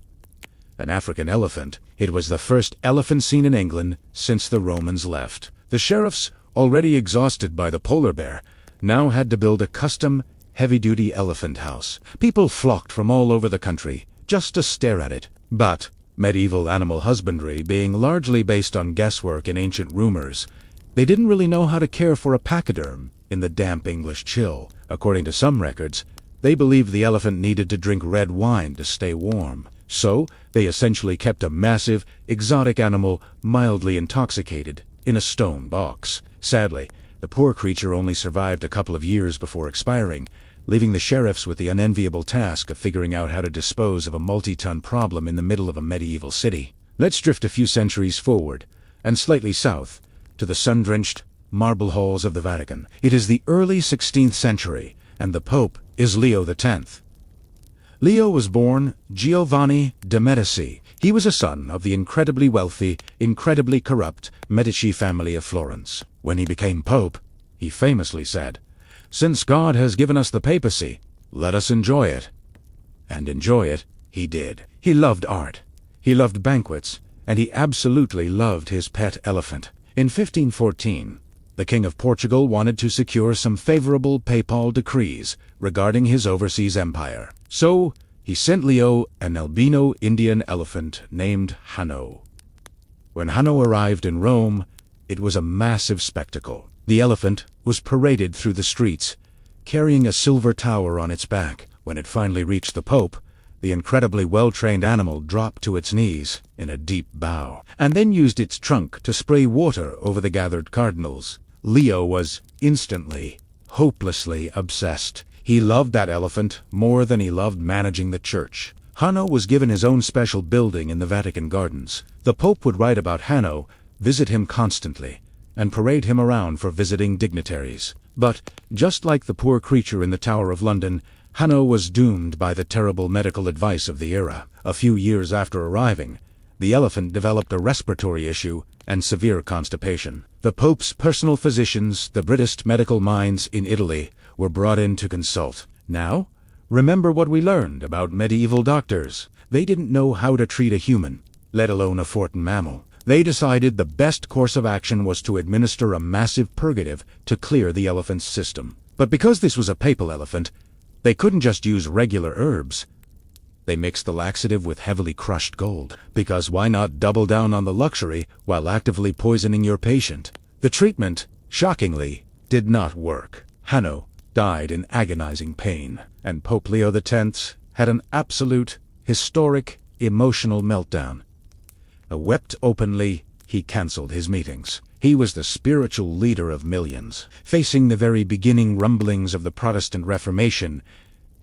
An African elephant. It was the first elephant seen in England since the Romans left. The sheriffs, already exhausted by the polar bear, now had to build a custom, heavy-duty elephant house. People flocked from all over the country just to stare at it. But medieval animal husbandry being largely based on guesswork and ancient rumors, they didn't really know how to care for a pachyderm in the damp English chill. According to some records, they believed the elephant needed to drink red wine to stay warm. So they essentially kept a massive, exotic animal mildly intoxicated in a stone box. Sadly, the poor creature only survived a couple of years before expiring, leaving the sheriffs with the unenviable task of figuring out how to dispose of a multi-ton problem in the middle of a medieval city. Let's drift a few centuries forward, and slightly south, to the sun-drenched marble halls of the Vatican. It is the early 16th century, and the Pope is Leo X. Leo was born Giovanni de' Medici. He was a son of the incredibly wealthy, incredibly corrupt Medici family of Florence. When he became Pope, he famously said, "Since God has given us the papacy, let us enjoy it." And enjoy it he did. He loved art, he loved banquets, and he absolutely loved his pet elephant. In 1514, the King of Portugal wanted to secure some favorable papal decrees regarding his overseas empire. So he sent Leo an albino Indian elephant named Hanno. When Hanno arrived in Rome, it was a massive spectacle. The elephant was paraded through the streets, carrying a silver tower on its back. When it finally reached the Pope, the incredibly well-trained animal dropped to its knees in a deep bow, and then used its trunk to spray water over the gathered cardinals. Leo was instantly, hopelessly obsessed. He loved that elephant more than he loved managing the church. Hanno was given his own special building in the Vatican Gardens. The Pope would write about Hanno, visit him constantly, and parade him around for visiting dignitaries. But, just like the poor creature in the Tower of London, Hanno was doomed by the terrible medical advice of the era. A few years after arriving, the elephant developed a respiratory issue and severe constipation. The Pope's personal physicians, the British medical minds in Italy, were brought in to consult. Now, remember what we learned about medieval doctors. They didn't know how to treat a human, let alone a Fortin mammal. They decided the best course of action was to administer a massive purgative to clear the elephant's system. But because this was a papal elephant, they couldn't just use regular herbs. They mixed the laxative with heavily crushed gold, because why not double down on the luxury while actively poisoning your patient? The treatment, shockingly, did not work. Hanno died in agonizing pain, and Pope Leo X had an absolute, historic, emotional meltdown. Wept openly, he cancelled his meetings. He was the spiritual leader of millions, facing the very beginning rumblings of the Protestant Reformation,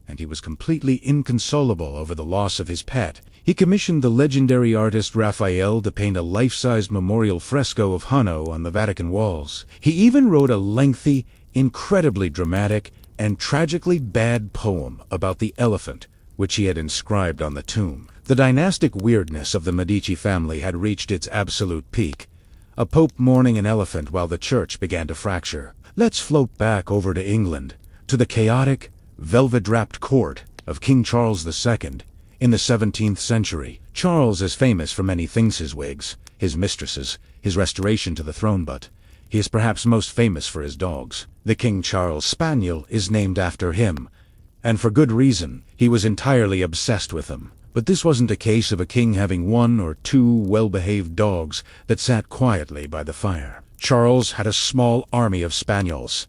and he was completely inconsolable over the loss of his pet. He commissioned the legendary artist Raphael to paint a life-size memorial fresco of Hanno on the Vatican walls. He even wrote a lengthy, incredibly dramatic, and tragically bad poem about the elephant, which he had inscribed on the tomb. The dynastic weirdness of the Medici family had reached its absolute peak. A pope mourning an elephant while the church began to fracture. Let's float back over to England, to the chaotic, velvet-draped court of King Charles II in the 17th century. Charles is famous for many things: his wigs, his mistresses, his restoration to the throne, but he is perhaps most famous for his dogs. The King Charles Spaniel is named after him, and for good reason. He was entirely obsessed with them. But this wasn't a case of a king having one or two well-behaved dogs that sat quietly by the fire. Charles had a small army of spaniels,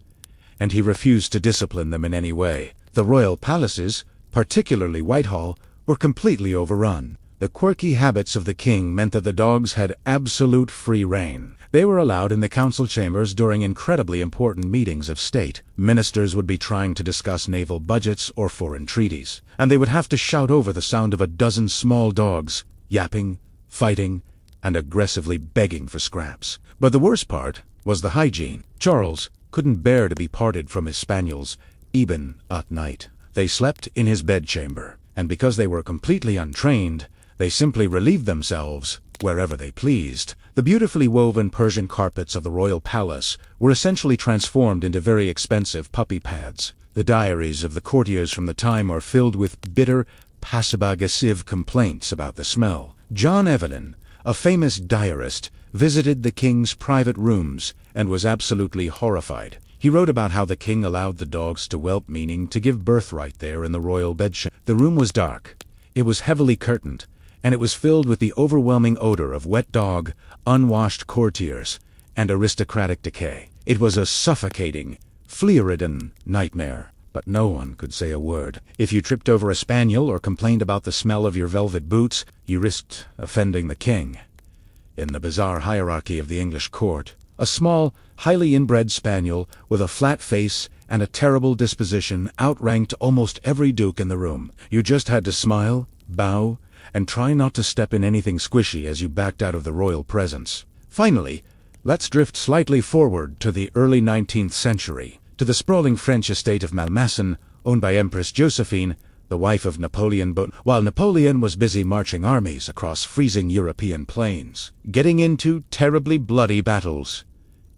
and he refused to discipline them in any way. The royal palaces, particularly Whitehall, were completely overrun. The quirky habits of the king meant that the dogs had absolute free rein. They were allowed in the council chambers during incredibly important meetings of state. Ministers would be trying to discuss naval budgets or foreign treaties, and they would have to shout over the sound of a dozen small dogs, yapping, fighting, and aggressively begging for scraps. But the worst part was the hygiene. Charles couldn't bear to be parted from his spaniels, even at night. They slept in his bedchamber, and because they were completely untrained, they simply relieved themselves wherever they pleased. The beautifully woven Persian carpets of the royal palace were essentially transformed into very expensive puppy pads. The diaries of the courtiers from the time are filled with bitter, passive-aggressive complaints about the smell. John Evelyn, a famous diarist, visited the king's private rooms and was absolutely horrified. He wrote about how the king allowed the dogs to whelp, meaning to give birth right there in the royal bedchamber. The room was dark. It was heavily curtained, and it was filled with the overwhelming odor of wet dog, unwashed courtiers, and aristocratic decay. It was a suffocating, flea-ridden nightmare, but no one could say a word. If you tripped over a spaniel or complained about the smell of your velvet boots, you risked offending the king. In the bizarre hierarchy of the English court, a small, highly inbred spaniel with a flat face and a terrible disposition outranked almost every duke in the room. You just had to smile, bow, and try not to step in anything squishy as you backed out of the royal presence. Finally, let's drift slightly forward to the early 19th century, to the sprawling French estate of Malmaison, owned by Empress Josephine, the wife of Napoleon. But while Napoleon was busy marching armies across freezing European plains, getting into terribly bloody battles,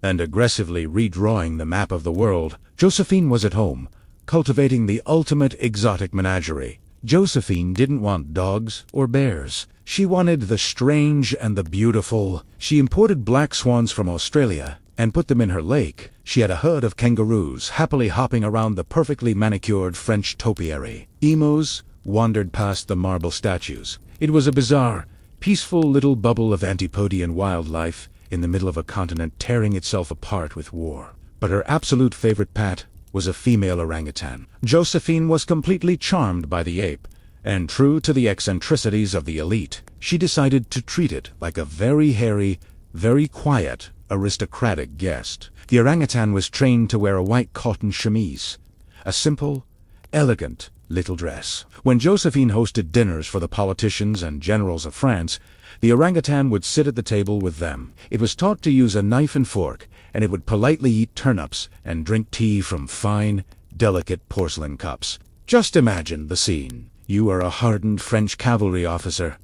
and aggressively redrawing the map of the world, Josephine was at home, cultivating the ultimate exotic menagerie. Josephine didn't want dogs or bears. She wanted the strange and the beautiful. She imported black swans from Australia and put them in her lake. She had a herd of kangaroos happily hopping around the perfectly manicured French topiary. Emos wandered past the marble statues. It was a bizarre, peaceful little bubble of antipodean wildlife in the middle of a continent tearing itself apart with war. But her absolute favorite pet was a female orangutan. Josephine was completely charmed by the ape, and true to the eccentricities of the elite, she decided to treat it like a very hairy, very quiet, aristocratic guest. The orangutan was trained to wear a white cotton chemise, a simple, elegant little dress. When Josephine hosted dinners for the politicians and generals of France, the orangutan would sit at the table with them. It was taught to use a knife and fork, and it would politely eat turnips and drink tea from fine, delicate porcelain cups. Just imagine the scene. You are a hardened French cavalry officer.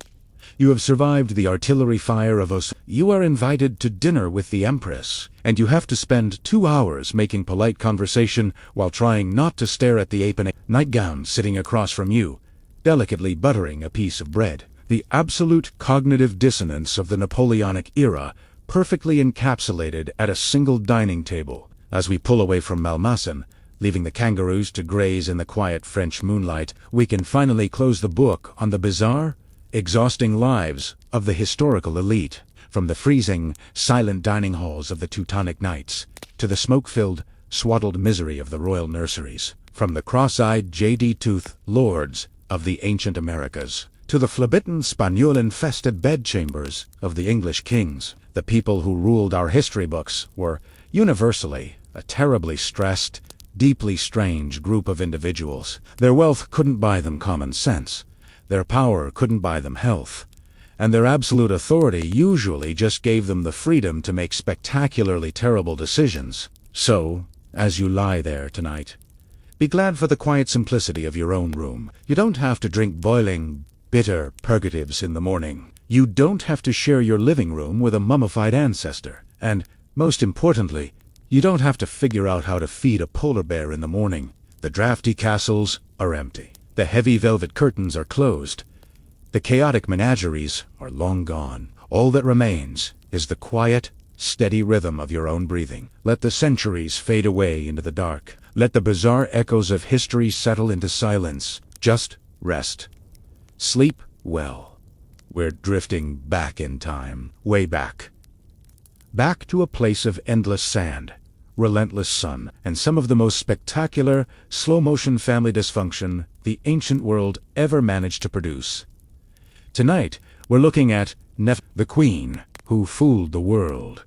You have survived the artillery fire of You are invited to dinner with the Empress, and you have to spend 2 hours making polite conversation while trying not to stare at the ape in a nightgown sitting across from you, delicately buttering a piece of bread. the absolute cognitive dissonance of the Napoleonic era, perfectly encapsulated at a single dining table. As we pull away from Malmaison, leaving the kangaroos to graze in the quiet French moonlight, we can finally close the book on the bizarre, exhausting lives of the historical elite, from the freezing, silent dining halls of the Teutonic knights, to the smoke-filled, swaddled misery of the royal nurseries, from the cross-eyed JD-tooth lords of the ancient Americas, to the flabitten Spaniel-infested bedchambers of the English kings. The people who ruled our history books were, universally, a terribly stressed, deeply strange group of individuals. Their wealth couldn't buy them common sense. Their power couldn't buy them health. And their absolute authority usually just gave them the freedom to make spectacularly terrible decisions. So, as you lie there tonight, be glad for the quiet simplicity of your own room. You don't have to drink boiling, bitter purgatives in the morning. You don't have to share your living room with a mummified ancestor. And, most importantly, you don't have to figure out how to feed a polar bear in the morning. The drafty castles are empty. The heavy velvet curtains are closed. The chaotic menageries are long gone. All that remains is the quiet, steady rhythm of your own breathing. Let the centuries fade away into the dark. Let the bizarre echoes of history settle into silence. Just rest. Sleep well. We're drifting back in time, way back. Back to a place of endless sand, relentless sun, and some of the most spectacular, slow-motion family dysfunction the ancient world ever managed to produce. Tonight, we're looking at Nefertiti, the queen who fooled the world.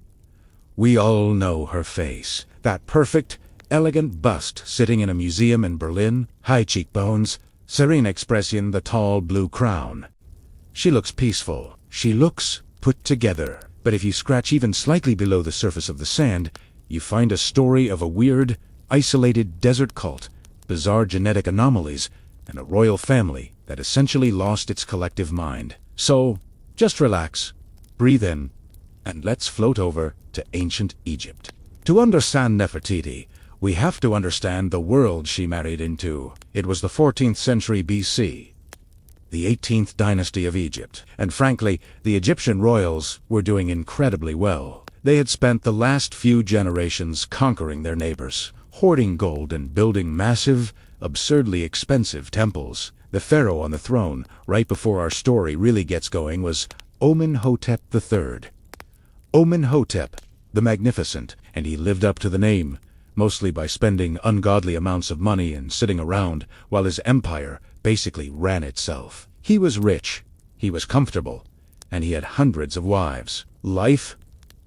We all know her face, that perfect, elegant bust sitting in a museum in Berlin, high cheekbones, serene expression, the tall blue crown. She looks peaceful. She looks put together. But if you scratch even slightly below the surface of the sand, you find a story of a weird, isolated desert cult, bizarre genetic anomalies, and a royal family that essentially lost its collective mind. So, just relax, breathe in, and let's float over to ancient Egypt. To understand Nefertiti, we have to understand the world she married into. It was the 14th century BC. The 18th dynasty of Egypt, and frankly, the Egyptian royals were doing incredibly well. They had spent the last few generations conquering their neighbors, hoarding gold and building massive, absurdly expensive temples. The pharaoh on the throne, right before our story really gets going, was Amenhotep III. Amenhotep, the Magnificent, and he lived up to the name, mostly by spending ungodly amounts of money and sitting around while his empire basically ran itself. He was rich, he was comfortable, and he had hundreds of wives. Life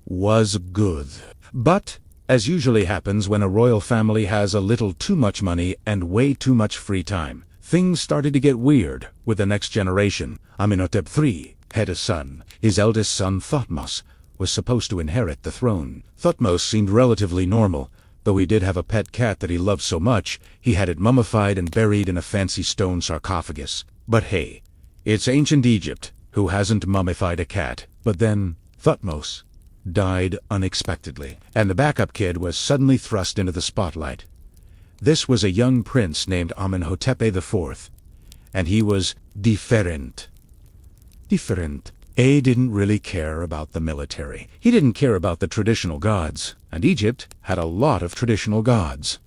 was good. But, as usually happens when a royal family has a little too much money and way too much free time, things started to get weird with the next generation. Amenhotep III had a son. His eldest son, Thutmose, was supposed to inherit the throne. Thutmose seemed relatively normal, though he did have a pet cat that he loved so much, he had it mummified and buried in a fancy stone sarcophagus. But hey, it's ancient Egypt. Who hasn't mummified a cat? But then, Thutmose died unexpectedly, and the backup kid was suddenly thrust into the spotlight. This was a young prince named Amenhotep IV, and he was different. Different. A didn't really care about the military. He didn't care about the traditional gods, and Egypt had a lot of traditional gods.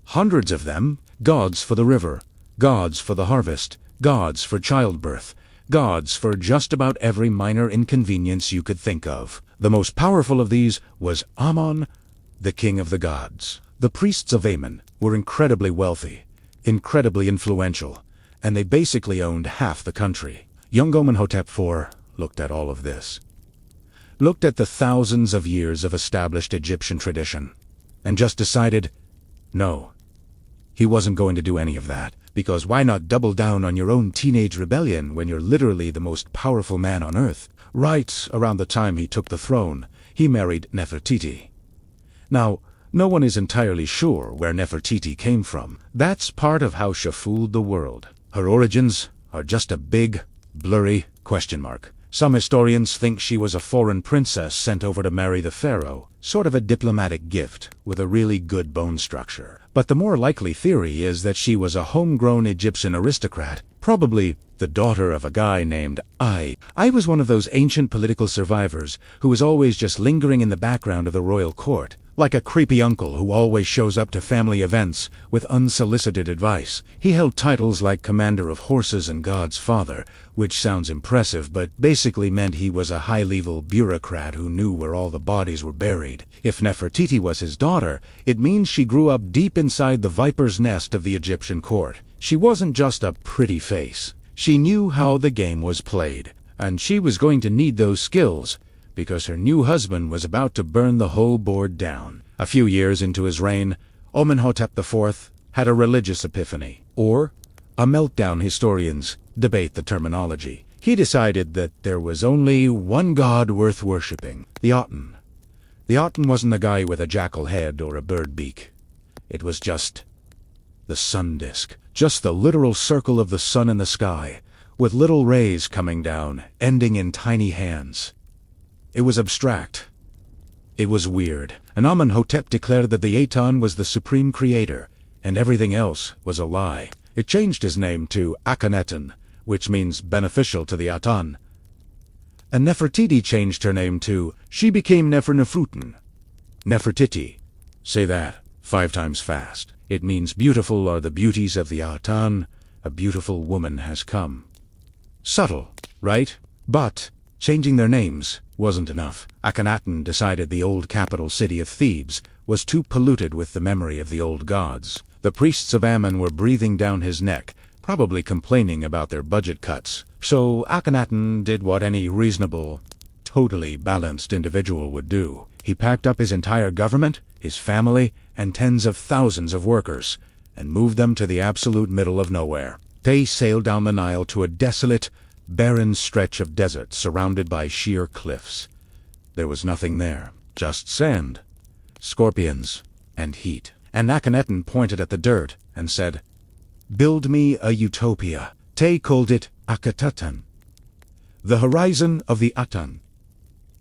Hundreds of them, gods for the river, gods for the harvest, gods for childbirth, gods for just about every minor inconvenience you could think of. The most powerful of these was Ammon, the king of the gods. The priests of Ammon were incredibly wealthy, incredibly influential, and they basically owned half the country. Young Amenhotep IV looked at all of this, looked at the thousands of years of established Egyptian tradition, and just decided, no, he wasn't going to do any of that, because why not double down on your own teenage rebellion when you're literally the most powerful man on earth? Right around the time he took the throne, he married Nefertiti. Now, no one is entirely sure where Nefertiti came from. That's part of how she fooled the world. Her origins are just a big, blurry question mark. Some historians think she was a foreign princess sent over to marry the pharaoh, sort of a diplomatic gift with a really good bone structure. But the more likely theory is that she was a homegrown Egyptian aristocrat, probably the the daughter of a guy named I. I was one of those ancient political survivors who was always just lingering in the background of the royal court, like a creepy uncle who always shows up to family events with unsolicited advice. He held titles like Commander of Horses and God's Father, which sounds impressive but basically meant he was a high-level bureaucrat who knew where all the bodies were buried. If Nefertiti was his daughter, it means she grew up deep inside the viper's nest of the Egyptian court. She wasn't just a pretty face. She knew how the game was played, and she was going to need those skills, because her new husband was about to burn the whole board down. A few years into his reign, Amenhotep IV had a religious epiphany, or a meltdown. Historians debate the terminology. He decided that there was only one god worth worshipping, the Aten. The Aten wasn't a guy with a jackal head or a bird beak. It was just the sun disk, just the literal circle of the sun in the sky, with little rays coming down, ending in tiny hands. It was abstract. It was weird. And Amenhotep declared that the Aten was the supreme creator, and everything else was a lie. It changed his name to Akhenaten, which means beneficial to the Aten. And Nefertiti changed her name to, she became Nefertiti. Nefertiti. Say that 5 times fast. It means beautiful are the beauties of the Aten, a beautiful woman has come. Subtle, right? But changing their names wasn't enough. Akhenaten decided the old capital city of Thebes was too polluted with the memory of the old gods. The priests of Ammon were breathing down his neck, probably complaining about their budget cuts. So Akhenaten did what any reasonable, totally balanced individual would do. He packed up his entire government, his family, and tens of thousands of workers, and moved them to the absolute middle of nowhere. They sailed down the Nile to a desolate, barren stretch of desert surrounded by sheer cliffs. There was nothing there, just sand, scorpions, and heat. And Akhenaten pointed at the dirt and said, "Build me a utopia." They called it Akhetaten, the horizon of the Aten.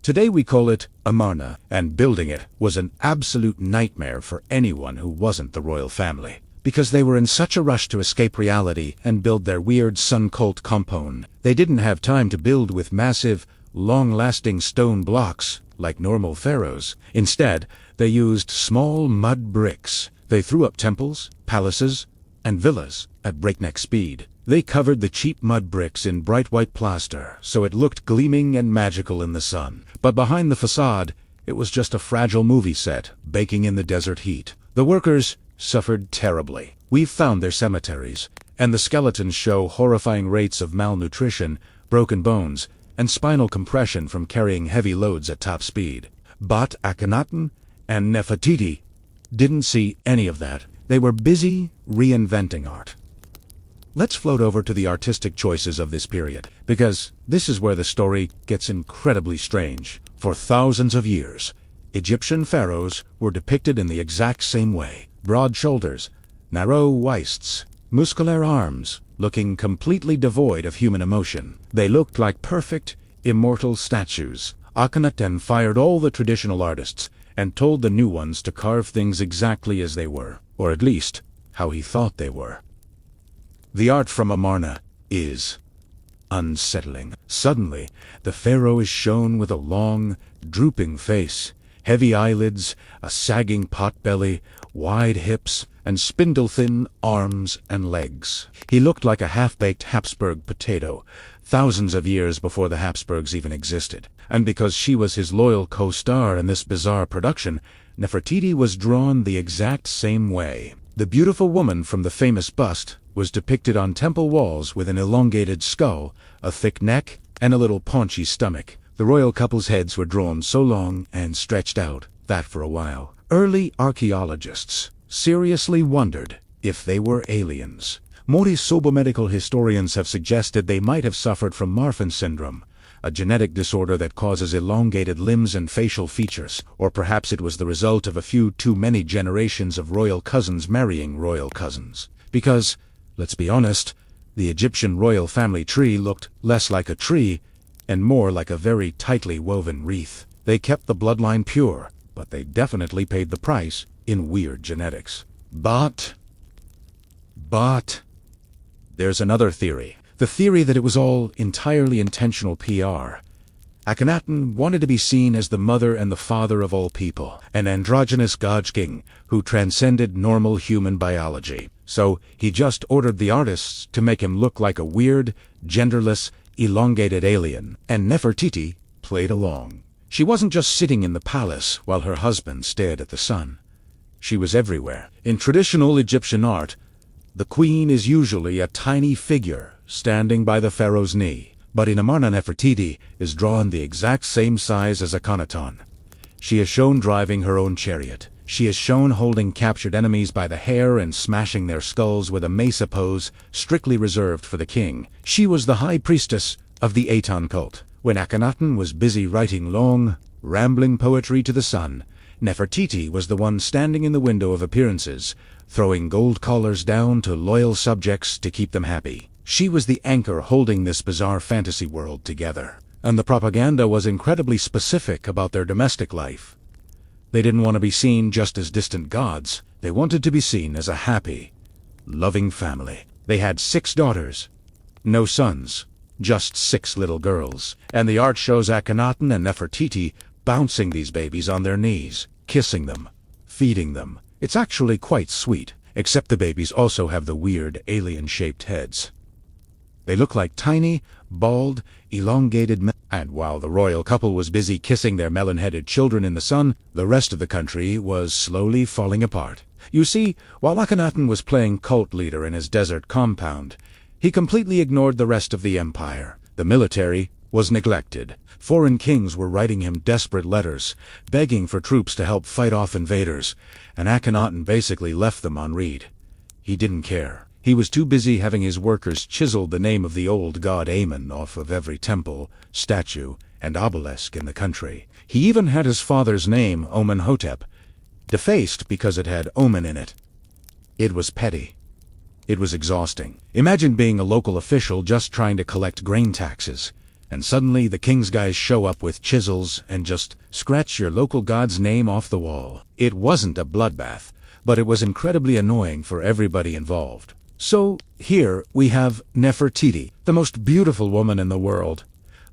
Today we call it Amarna, and building it was an absolute nightmare for anyone who wasn't the royal family, because they were in such a rush to escape reality and build their weird sun cult compound. They didn't have time to build with massive, long-lasting stone blocks like normal pharaohs. Instead, they used small mud bricks. They threw up temples, palaces, and villas at breakneck speed. They covered the cheap mud bricks in bright white plaster so it looked gleaming and magical in the sun. But behind the facade, it was just a fragile movie set baking in the desert heat. The workers suffered terribly. We've found their cemeteries, and the skeletons show horrifying rates of malnutrition, broken bones, and spinal compression from carrying heavy loads at top speed. But Akhenaten and Nefertiti didn't see any of that. They were busy reinventing art. Let's float over to the artistic choices of this period, because this is where the story gets incredibly strange. For thousands of years, Egyptian pharaohs were depicted in the exact same way. Broad shoulders, narrow waists, muscular arms, looking completely devoid of human emotion. They looked like perfect, immortal statues. Akhenaten fired all the traditional artists and told the new ones to carve things exactly as they were, or at least how he thought they were. The art from Amarna is unsettling. Suddenly, the pharaoh is shown with a long, drooping face, heavy eyelids, a sagging pot-belly, wide hips, and spindle-thin arms and legs. He looked like a half-baked Habsburg potato, thousands of years before the Habsburgs even existed. And because she was his loyal co-star in this bizarre production, Nefertiti was drawn the exact same way. The beautiful woman from the famous bust was depicted on temple walls with an elongated skull, a thick neck, and a little paunchy stomach. The royal couple's heads were drawn so long and stretched out that for a while, early archaeologists seriously wondered if they were aliens. More medical historians have suggested they might have suffered from Marfan syndrome, a genetic disorder that causes elongated limbs and facial features, or perhaps it was the result of a few too many generations of royal cousins marrying royal cousins. Because, let's be honest, the Egyptian royal family tree looked less like a tree and more like a very tightly woven wreath. They kept the bloodline pure, but they definitely paid the price in weird genetics. But there's another theory. The theory that it was all entirely intentional PR. Akhenaten wanted to be seen as the mother and the father of all people, an androgynous god king who transcended normal human biology. So he just ordered the artists to make him look like a weird, genderless, elongated alien, and Nefertiti played along. She wasn't just sitting in the palace while her husband stared at the sun. She was everywhere. In traditional Egyptian art, the queen is usually a tiny figure standing by the pharaoh's knee. But in Amarna, Nefertiti is drawn the exact same size as Akhenaten. She is shown driving her own chariot. She is shown holding captured enemies by the hair and smashing their skulls with a mesa pose strictly reserved for the king. She was the high priestess of the Aton cult. When Akhenaten was busy writing long, rambling poetry to the sun, Nefertiti was the one standing in the window of appearances, throwing gold collars down to loyal subjects to keep them happy. She was the anchor holding this bizarre fantasy world together. And the propaganda was incredibly specific about their domestic life. They didn't want to be seen just as distant gods. They wanted to be seen as a happy, loving family. They had 6 daughters, no sons, just 6 little girls. And the art shows Akhenaten and Nefertiti bouncing these babies on their knees, kissing them, feeding them. It's actually quite sweet, except the babies also have the weird alien-shaped heads. They look like tiny, bald, elongated men. And while the royal couple was busy kissing their melon-headed children in the sun, the rest of the country was slowly falling apart. You see, while Akhenaten was playing cult leader in his desert compound, he completely ignored the rest of the empire. The military was neglected. Foreign kings were writing him desperate letters, begging for troops to help fight off invaders, and Akhenaten basically left them on read. He didn't care. He was too busy having his workers chisel the name of the old god Amen off of every temple, statue, and obelisk in the country. He even had his father's name, Amenhotep, defaced because it had omen in it. It was petty. It was exhausting. Imagine being a local official just trying to collect grain taxes, and suddenly the king's guys show up with chisels and just scratch your local god's name off the wall. It wasn't a bloodbath, but it was incredibly annoying for everybody involved. So here we have Nefertiti, the most beautiful woman in the world,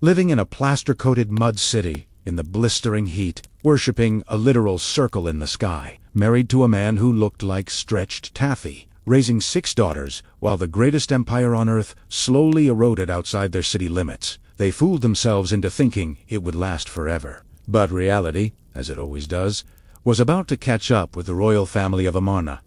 living in a plaster-coated mud city in the blistering heat, worshipping a literal circle in the sky, married to a man who looked like stretched taffy, raising 6 daughters while the greatest empire on earth slowly eroded outside their city limits. They fooled themselves into thinking it would last forever. But reality, as it always does, was about to catch up with the royal family of Amarna.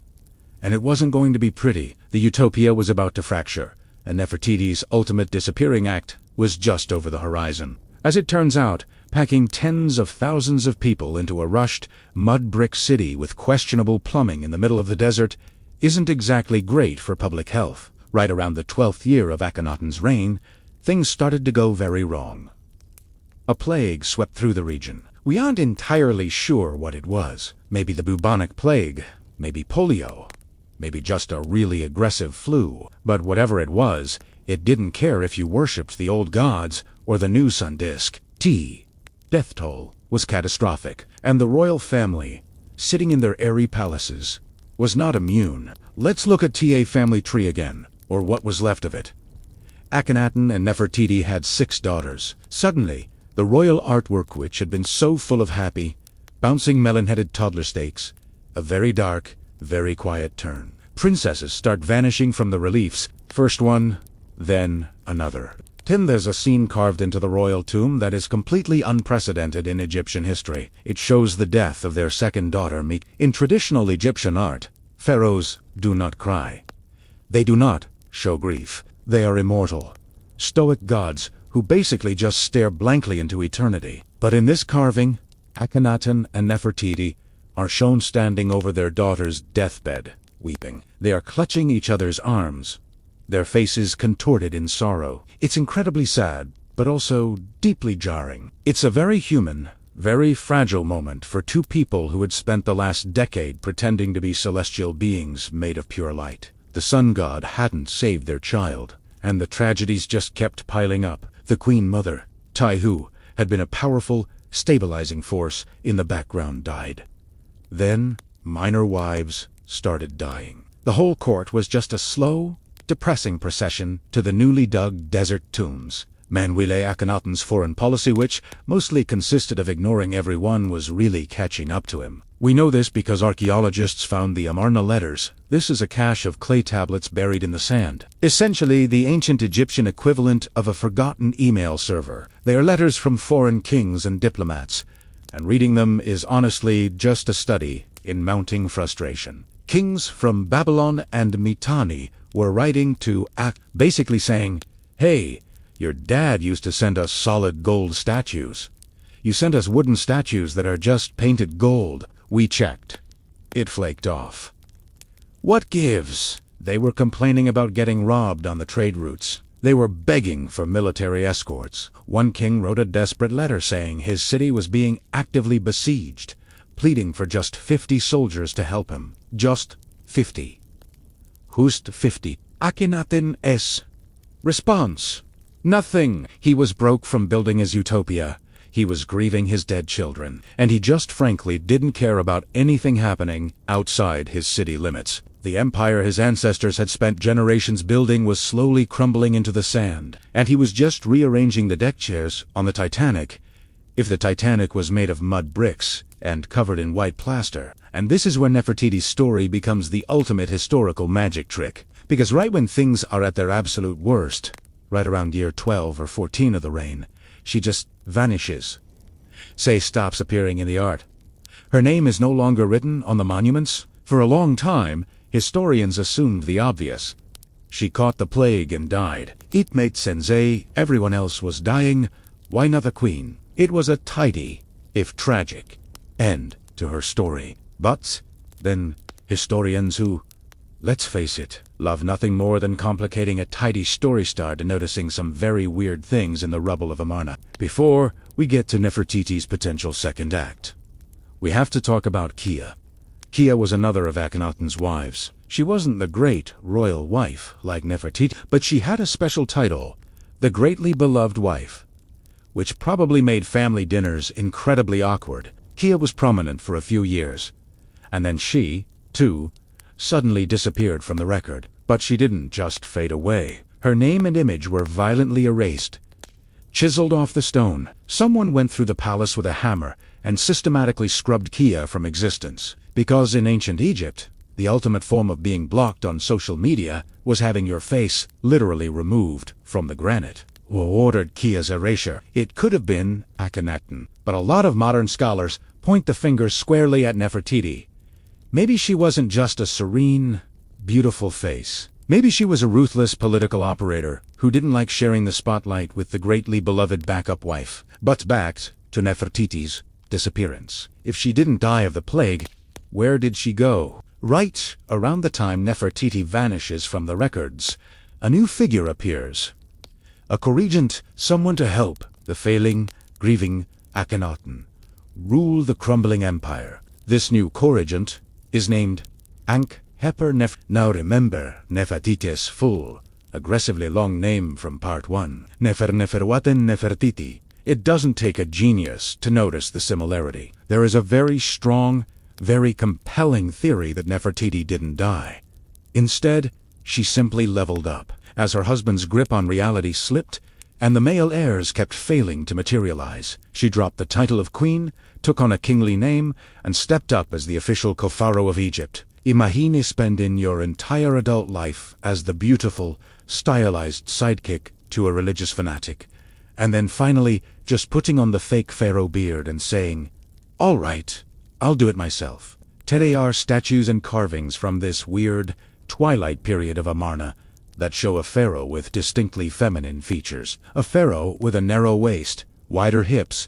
And it wasn't going to be pretty. The utopia was about to fracture, and Nefertiti's ultimate disappearing act was just over the horizon. As it turns out, packing tens of thousands of people into a rushed, mud-brick city with questionable plumbing in the middle of the desert isn't exactly great for public health. Right around the 12th year of Akhenaten's reign, things started to go very wrong. A plague swept through the region. We aren't entirely sure what it was. Maybe the bubonic plague, maybe polio, maybe just a really aggressive flu. But whatever it was, it didn't care if you worshipped the old gods or the new sun disk. Death toll was catastrophic, and the royal family, sitting in their airy palaces, was not immune. Let's look at TA family tree again, or what was left of it. Akhenaten and Nefertiti had 6 daughters. Suddenly, the royal artwork, which had been so full of happy, bouncing melon-headed toddler steaks, a very dark, very quiet turn. Princesses start vanishing from the reliefs, first one, then another. Then there's a scene carved into the royal tomb that is completely unprecedented in Egyptian history. It shows the death of their second daughter, Meek. In traditional Egyptian art, pharaohs do not cry. They do not show grief. They are immortal, stoic gods who basically just stare blankly into eternity. But in this carving, Akhenaten and Nefertiti are shown standing over their daughter's deathbed, weeping. They are clutching each other's arms, their faces contorted in sorrow. It's incredibly sad, but also deeply jarring. It's a very human, very fragile moment for 2 people who had spent the last decade pretending to be celestial beings made of pure light. The sun god hadn't saved their child, and the tragedies just kept piling up. The queen mother, Taihu, had been a powerful, stabilizing force in the background, died. Then, minor wives started dying. The whole court was just a slow, depressing procession to the newly dug desert tombs. Manuele Akhenaten's foreign policy, which mostly consisted of ignoring everyone, was really catching up to him. We know this because archaeologists found the Amarna letters. This is a cache of clay tablets buried in the sand. Essentially, the ancient Egyptian equivalent of a forgotten email server. They are letters from foreign kings and diplomats, and reading them is honestly just a study in mounting frustration. Kings from Babylon and Mitanni were writing to basically saying, "Hey, your dad used to send us solid gold statues. You sent us wooden statues that are just painted gold. We checked. It flaked off. What gives?" They were complaining about getting robbed on the trade routes. They were begging for military escorts. One king wrote a desperate letter saying his city was being actively besieged, pleading for just 50 soldiers to help him. Just 50. Just 50. Akhenaten's response: nothing. He was broke from building his utopia. He was grieving his dead children, and he just frankly didn't care about anything happening outside his city limits. The empire his ancestors had spent generations building was slowly crumbling into the sand, and he was just rearranging the deck chairs on the Titanic, if the Titanic was made of mud bricks and covered in white plaster. And this is where Nefertiti's story becomes the ultimate historical magic trick, because right when things are at their absolute worst, right around year 12 or 14 of the reign, she just vanishes. Stops appearing in the art. Her name is no longer written on the monuments. For a long time, historians assumed the obvious. She caught the plague and died. It made sense. Everyone else was dying. Why not the queen? It was a tidy, if tragic, end to her story. But then historians who, let's face it, love nothing more than complicating a tidy story start and noticing some very weird things in the rubble of Amarna. Before we get to Nefertiti's potential second act, we have to talk about Kia. Kia was another of Akhenaten's wives. She wasn't the great royal wife like Nefertiti, but she had a special title, the greatly beloved wife, which probably made family dinners incredibly awkward. Kia was prominent for a few years, and then she, too, suddenly disappeared from the record. But she didn't just fade away. Her name and image were violently erased, chiseled off the stone. Someone went through the palace with a hammer and systematically scrubbed Kia from existence. Because in ancient Egypt, the ultimate form of being blocked on social media was having your face literally removed from the granite. Who ordered Kia's erasure? It could have been Akhenaten, but a lot of modern scholars point the finger squarely at Nefertiti. Maybe she wasn't just a serene, beautiful face. Maybe she was a ruthless political operator who didn't like sharing the spotlight with the greatly beloved backup wife. But back to Nefertiti's disappearance. If she didn't die of the plague, where did she go? Right around the time Nefertiti vanishes from the records, a new figure appears. A co-regent, someone to help the failing, grieving Akhenaten rule the crumbling empire. This new co-regent is named Ankheper. Now remember Nefertiti's full, aggressively long name from part 1. Nefertiti. It doesn't take a genius to notice the similarity. There is a very strong, very compelling theory that Nefertiti didn't die. Instead, she simply leveled up. As her husband's grip on reality slipped, and the male heirs kept failing to materialize, she dropped the title of queen, took on a kingly name, and stepped up as the official co-pharaoh of Egypt. Imagine spending your entire adult life as the beautiful, stylized sidekick to a religious fanatic, and then finally just putting on the fake pharaoh beard and saying, "All right, I'll do it myself." Today are statues and carvings from this weird, twilight period of Amarna that show a pharaoh with distinctly feminine features. A pharaoh with a narrow waist, wider hips,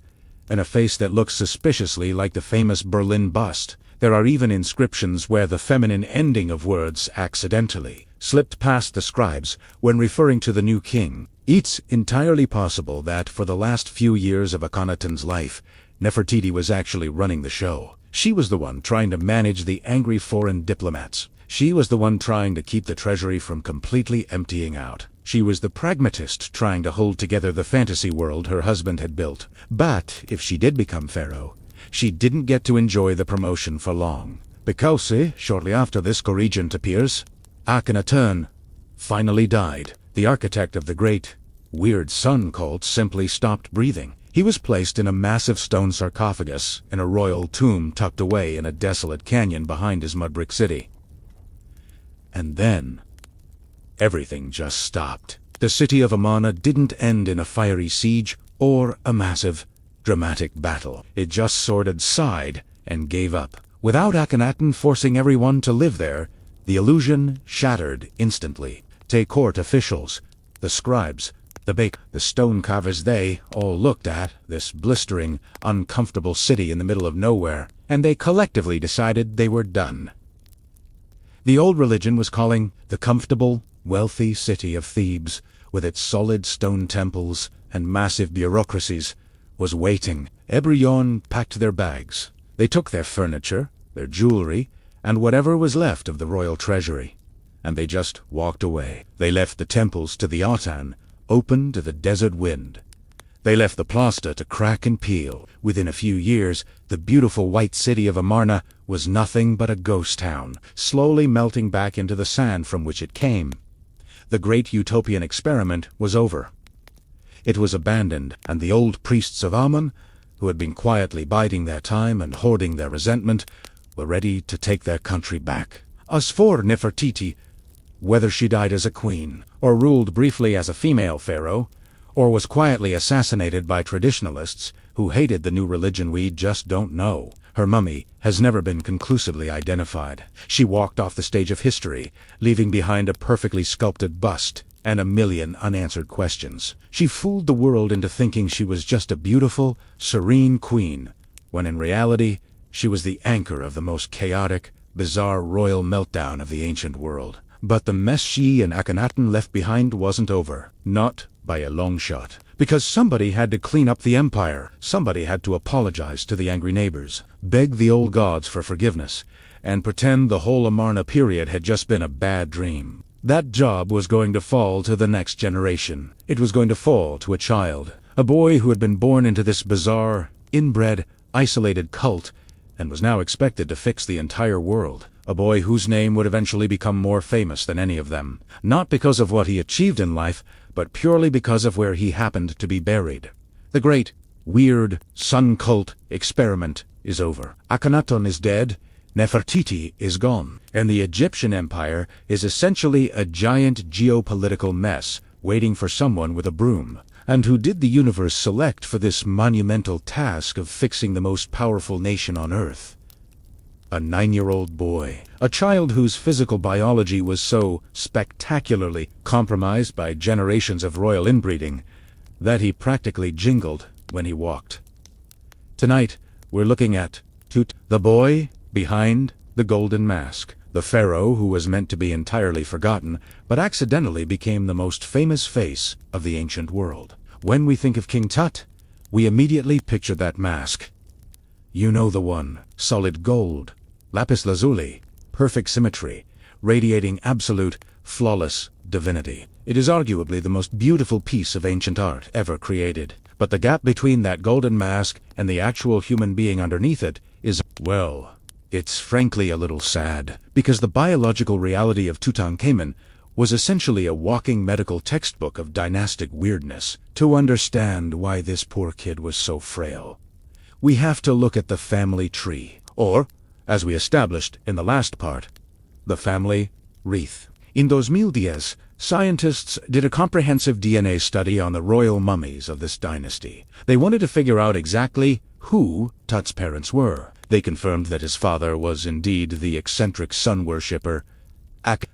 and a face that looks suspiciously like the famous Berlin bust. There are even inscriptions where the feminine ending of words accidentally slipped past the scribes when referring to the new king. It's entirely possible that for the last few years of Akhenaten's life, Nefertiti was actually running the show. She was the one trying to manage the angry foreign diplomats. She was the one trying to keep the treasury from completely emptying out. She was the pragmatist trying to hold together the fantasy world her husband had built. But if she did become pharaoh, she didn't get to enjoy the promotion for long. Because shortly after this co-regent appears, Akhenaten, finally died. The architect of the great, weird sun cult simply stopped breathing. He was placed in a massive stone sarcophagus in a royal tomb tucked away in a desolate canyon behind his mud-brick city. And then, everything just stopped. The city of Amarna didn't end in a fiery siege or a massive, dramatic battle. It just sort of sighed and gave up. Without Akhenaten forcing everyone to live there, the illusion shattered instantly. Take court officials, the scribes, the stone carvers, they all looked at this blistering, uncomfortable city in the middle of nowhere, and they collectively decided they were done. The old religion was calling the comfortable, wealthy city of Thebes, with its solid stone temples and massive bureaucracies, was waiting. Everyone packed their bags. They took their furniture, their jewelry, and whatever was left of the royal treasury, and they just walked away. They left the temples to the Aten, open to the desert wind. They left the plaster to crack and peel. Within a few years, the beautiful white city of Amarna was nothing but a ghost town, slowly melting back into the sand from which it came. The great utopian experiment was over. It was abandoned, and the old priests of Amun, who had been quietly biding their time and hoarding their resentment, were ready to take their country back. As for Nefertiti, whether she died as a queen, or ruled briefly as a female pharaoh, or was quietly assassinated by traditionalists who hated the new religion, we just don't know. Her mummy has never been conclusively identified. She walked off the stage of history, leaving behind a perfectly sculpted bust and a million unanswered questions. She fooled the world into thinking she was just a beautiful, serene queen, when in reality, she was the anchor of the most chaotic, bizarre royal meltdown of the ancient world. But the mess she and Akhenaten left behind wasn't over. Not by a long shot. Because somebody had to clean up the empire. Somebody had to apologize to the angry neighbors, beg the old gods for forgiveness, and pretend the whole Amarna period had just been a bad dream. That job was going to fall to the next generation. It was going to fall to a child. A boy who had been born into this bizarre, inbred, isolated cult, and was now expected to fix the entire world. A boy whose name would eventually become more famous than any of them, not because of what he achieved in life, but purely because of where he happened to be buried. The great, weird, sun cult experiment is over. Akhenaten is dead, Nefertiti is gone, and the Egyptian empire is essentially a giant geopolitical mess waiting for someone with a broom. And who did the universe select for this monumental task of fixing the most powerful nation on Earth? A 9-year-old boy, a child whose physical biology was so spectacularly compromised by generations of royal inbreeding that he practically jingled when he walked. Tonight, we're looking at the boy behind the golden mask, the pharaoh who was meant to be entirely forgotten, but accidentally became the most famous face of the ancient world. When we think of King Tut, we immediately picture that mask. You know the one, solid gold, lapis lazuli, perfect symmetry, radiating absolute, flawless divinity. It is arguably the most beautiful piece of ancient art ever created. But the gap between that golden mask and the actual human being underneath it is, well, it's frankly a little sad, because the biological reality of Tutankhamun was essentially a walking medical textbook of dynastic weirdness. To understand why this poor kid was so frail, we have to look at the family tree, or, as we established in the last part, the family wreath. In 2010, scientists did a comprehensive DNA study on the royal mummies of this dynasty. They wanted to figure out exactly who Tut's parents were. They confirmed that his father was indeed the eccentric sun worshipper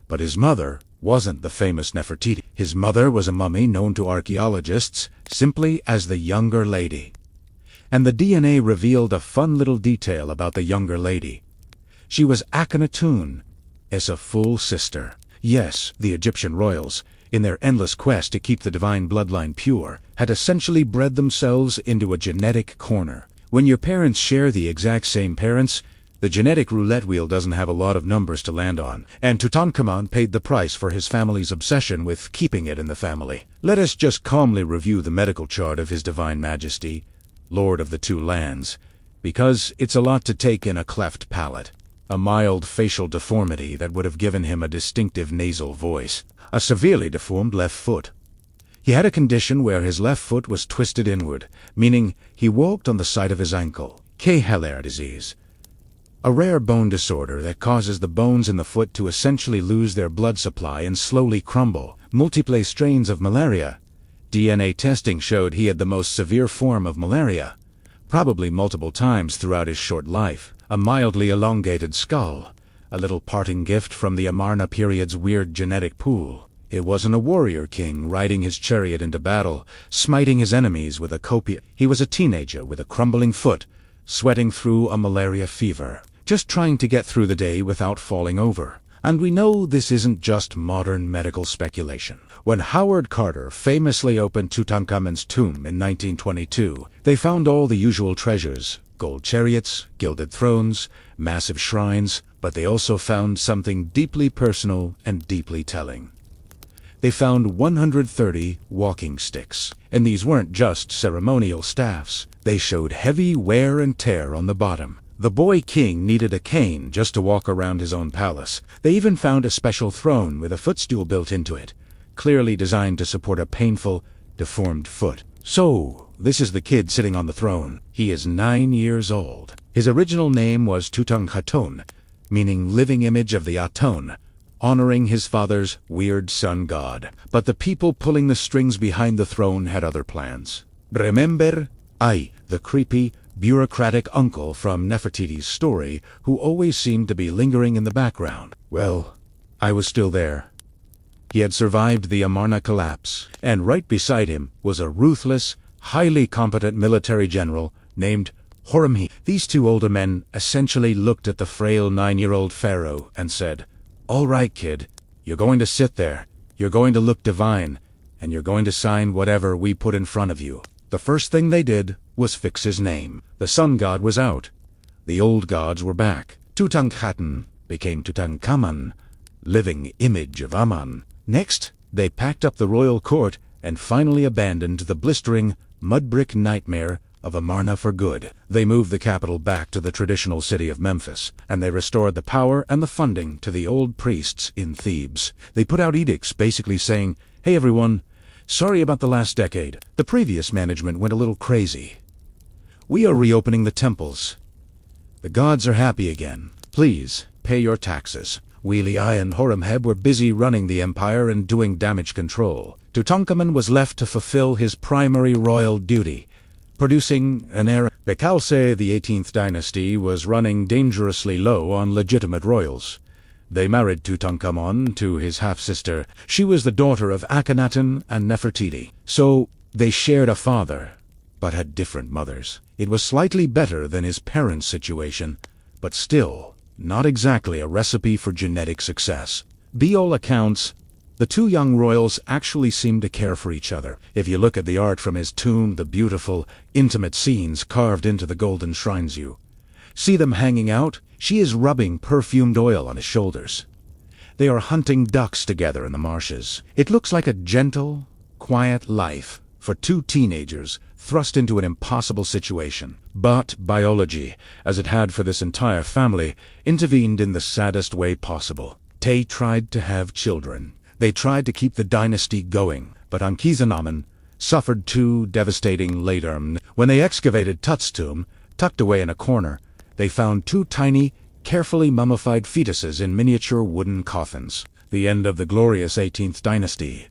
but his mother wasn't the famous Nefertiti. His mother was a mummy known to archaeologists simply as the younger lady. And the DNA revealed a fun little detail about the younger lady. She was Akhenaten as a full sister. Yes, the Egyptian royals, in their endless quest to keep the divine bloodline pure, had essentially bred themselves into a genetic corner. When your parents share the exact same parents, the genetic roulette wheel doesn't have a lot of numbers to land on, and Tutankhamun paid the price for his family's obsession with keeping it in the family. Let us just calmly review the medical chart of His Divine Majesty, Lord of the Two Lands, because it's a lot to take in: a cleft palate, a mild facial deformity that would have given him a distinctive nasal voice, a severely deformed left foot. He had a condition where his left foot was twisted inward, meaning he walked on the side of his ankle. K-Heller disease, a rare bone disorder that causes the bones in the foot to essentially lose their blood supply and slowly crumble. Multiple strains of malaria. DNA testing showed he had the most severe form of malaria, probably multiple times throughout his short life. A mildly elongated skull, a little parting gift from the Amarna period's weird genetic pool. It wasn't a warrior king riding his chariot into battle, smiting his enemies with a copious. He was a teenager with a crumbling foot, sweating through a malaria fever, just trying to get through the day without falling over. And we know this isn't just modern medical speculation. When Howard Carter famously opened Tutankhamun's tomb in 1922, they found all the usual treasures: gold chariots, gilded thrones, massive shrines, but they also found something deeply personal and deeply telling. They found 130 walking sticks, and these weren't just ceremonial staffs. They showed heavy wear and tear on the bottom. The boy king needed a cane just to walk around his own palace. They even found a special throne with a footstool built into it, clearly designed to support a painful, deformed foot. So, this is the kid sitting on the throne. He is 9 years old. His original name was Tutankhaton, meaning living image of the Aton, honoring his father's weird sun god. But the people pulling the strings behind the throne had other plans. Remember, the creepy, bureaucratic uncle from Nefertiti's story who always seemed to be lingering in the background? Well, I was still there. He had survived the Amarna collapse, and right beside him was a ruthless, highly competent military general named Horemheb. These two older men essentially looked at the frail 9-year-old pharaoh and said, "All right, kid, you're going to sit there, you're going to look divine, and you're going to sign whatever we put in front of you." The first thing they did was fix his name. The sun god was out. The old gods were back. Tutankhaten became Tutankhamun, living image of Amun. Next, they packed up the royal court and finally abandoned the blistering, mud-brick nightmare of Amarna for good. They moved the capital back to the traditional city of Memphis, and they restored the power and the funding to the old priests in Thebes. They put out edicts basically saying, "Hey everyone, sorry about the last decade. The previous management went a little crazy. We are reopening the temples. The gods are happy again. Please, pay your taxes." Wili and Horemheb were busy running the empire and doing damage control. Tutankhamun was left to fulfill his primary royal duty, producing an heir. Bekalse, the 18th dynasty, was running dangerously low on legitimate royals. They married Tutankhamun to his half-sister. She was the daughter of Akhenaten and Nefertiti. So they shared a father, but had different mothers. It was slightly better than his parents' situation, but still not exactly a recipe for genetic success. By all accounts, the two young royals actually seemed to care for each other. If you look at the art from his tomb, the beautiful, intimate scenes carved into the golden shrines, you see them hanging out. She is rubbing perfumed oil on his shoulders. They are hunting ducks together in the marshes. It looks like a gentle, quiet life for two teenagers thrust into an impossible situation. But biology, as it had for this entire family, intervened in the saddest way possible. They tried to have children. They tried to keep the dynasty going, but Ankhesenamun suffered two devastating later. When they excavated Tut's tomb, tucked away in a corner, they found two tiny, carefully mummified fetuses in miniature wooden coffins. The end of the glorious 18th dynasty.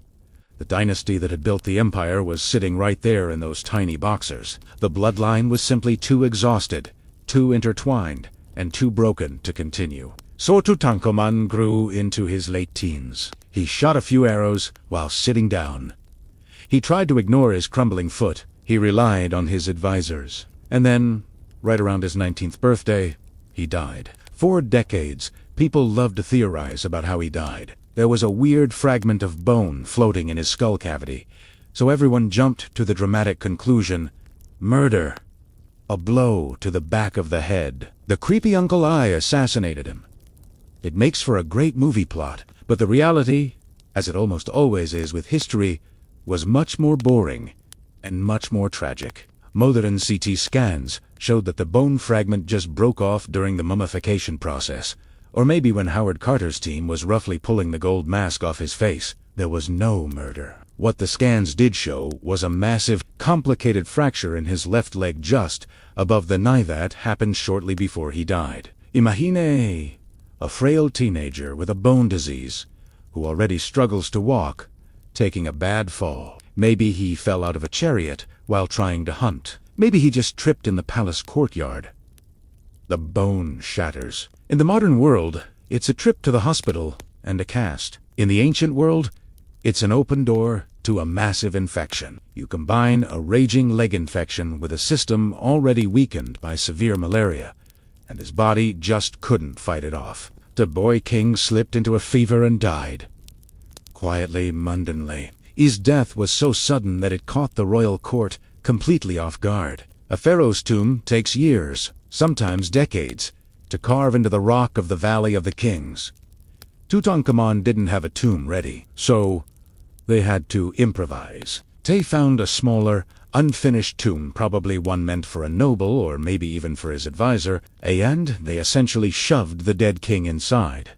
The dynasty that had built the empire was sitting right there in those tiny boxers. The bloodline was simply too exhausted, too intertwined, and too broken to continue. So Tutankhamun grew into his late teens. He shot a few arrows while sitting down. He tried to ignore his crumbling foot. He relied on his advisors. And then, right around his 19th birthday, he died. For decades, people loved to theorize about how he died. There was a weird fragment of bone floating in his skull cavity, so everyone jumped to the dramatic conclusion: murder. A blow to the back of the head. The creepy Uncle I assassinated him. It makes for a great movie plot, but the reality, as it almost always is with history, was much more boring and much more tragic. Modern CT scans showed that the bone fragment just broke off during the mummification process, or maybe when Howard Carter's team was roughly pulling the gold mask off his face. there was no murder. What the scans did show was a massive, complicated fracture in his left leg just above the knee that happened shortly before he died. Imagine a frail teenager with a bone disease, who already struggles to walk, taking a bad fall. Maybe he fell out of a chariot while trying to hunt. Maybe he just tripped in the palace courtyard. The bone shatters. In the modern world, it's a trip to the hospital and a cast. In the ancient world, it's an open door to a massive infection. You combine a raging leg infection with a system already weakened by severe malaria, and his body just couldn't fight it off. The boy king slipped into a fever and died. Quietly, mundanely. His death was so sudden that it caught the royal court completely off guard. A pharaoh's tomb takes years, sometimes decades, to carve into the rock of the Valley of the Kings. Tutankhamun didn't have a tomb ready, so they had to improvise. They found a smaller, unfinished tomb, probably one meant for a noble or maybe even for his advisor, and they essentially shoved the dead king inside.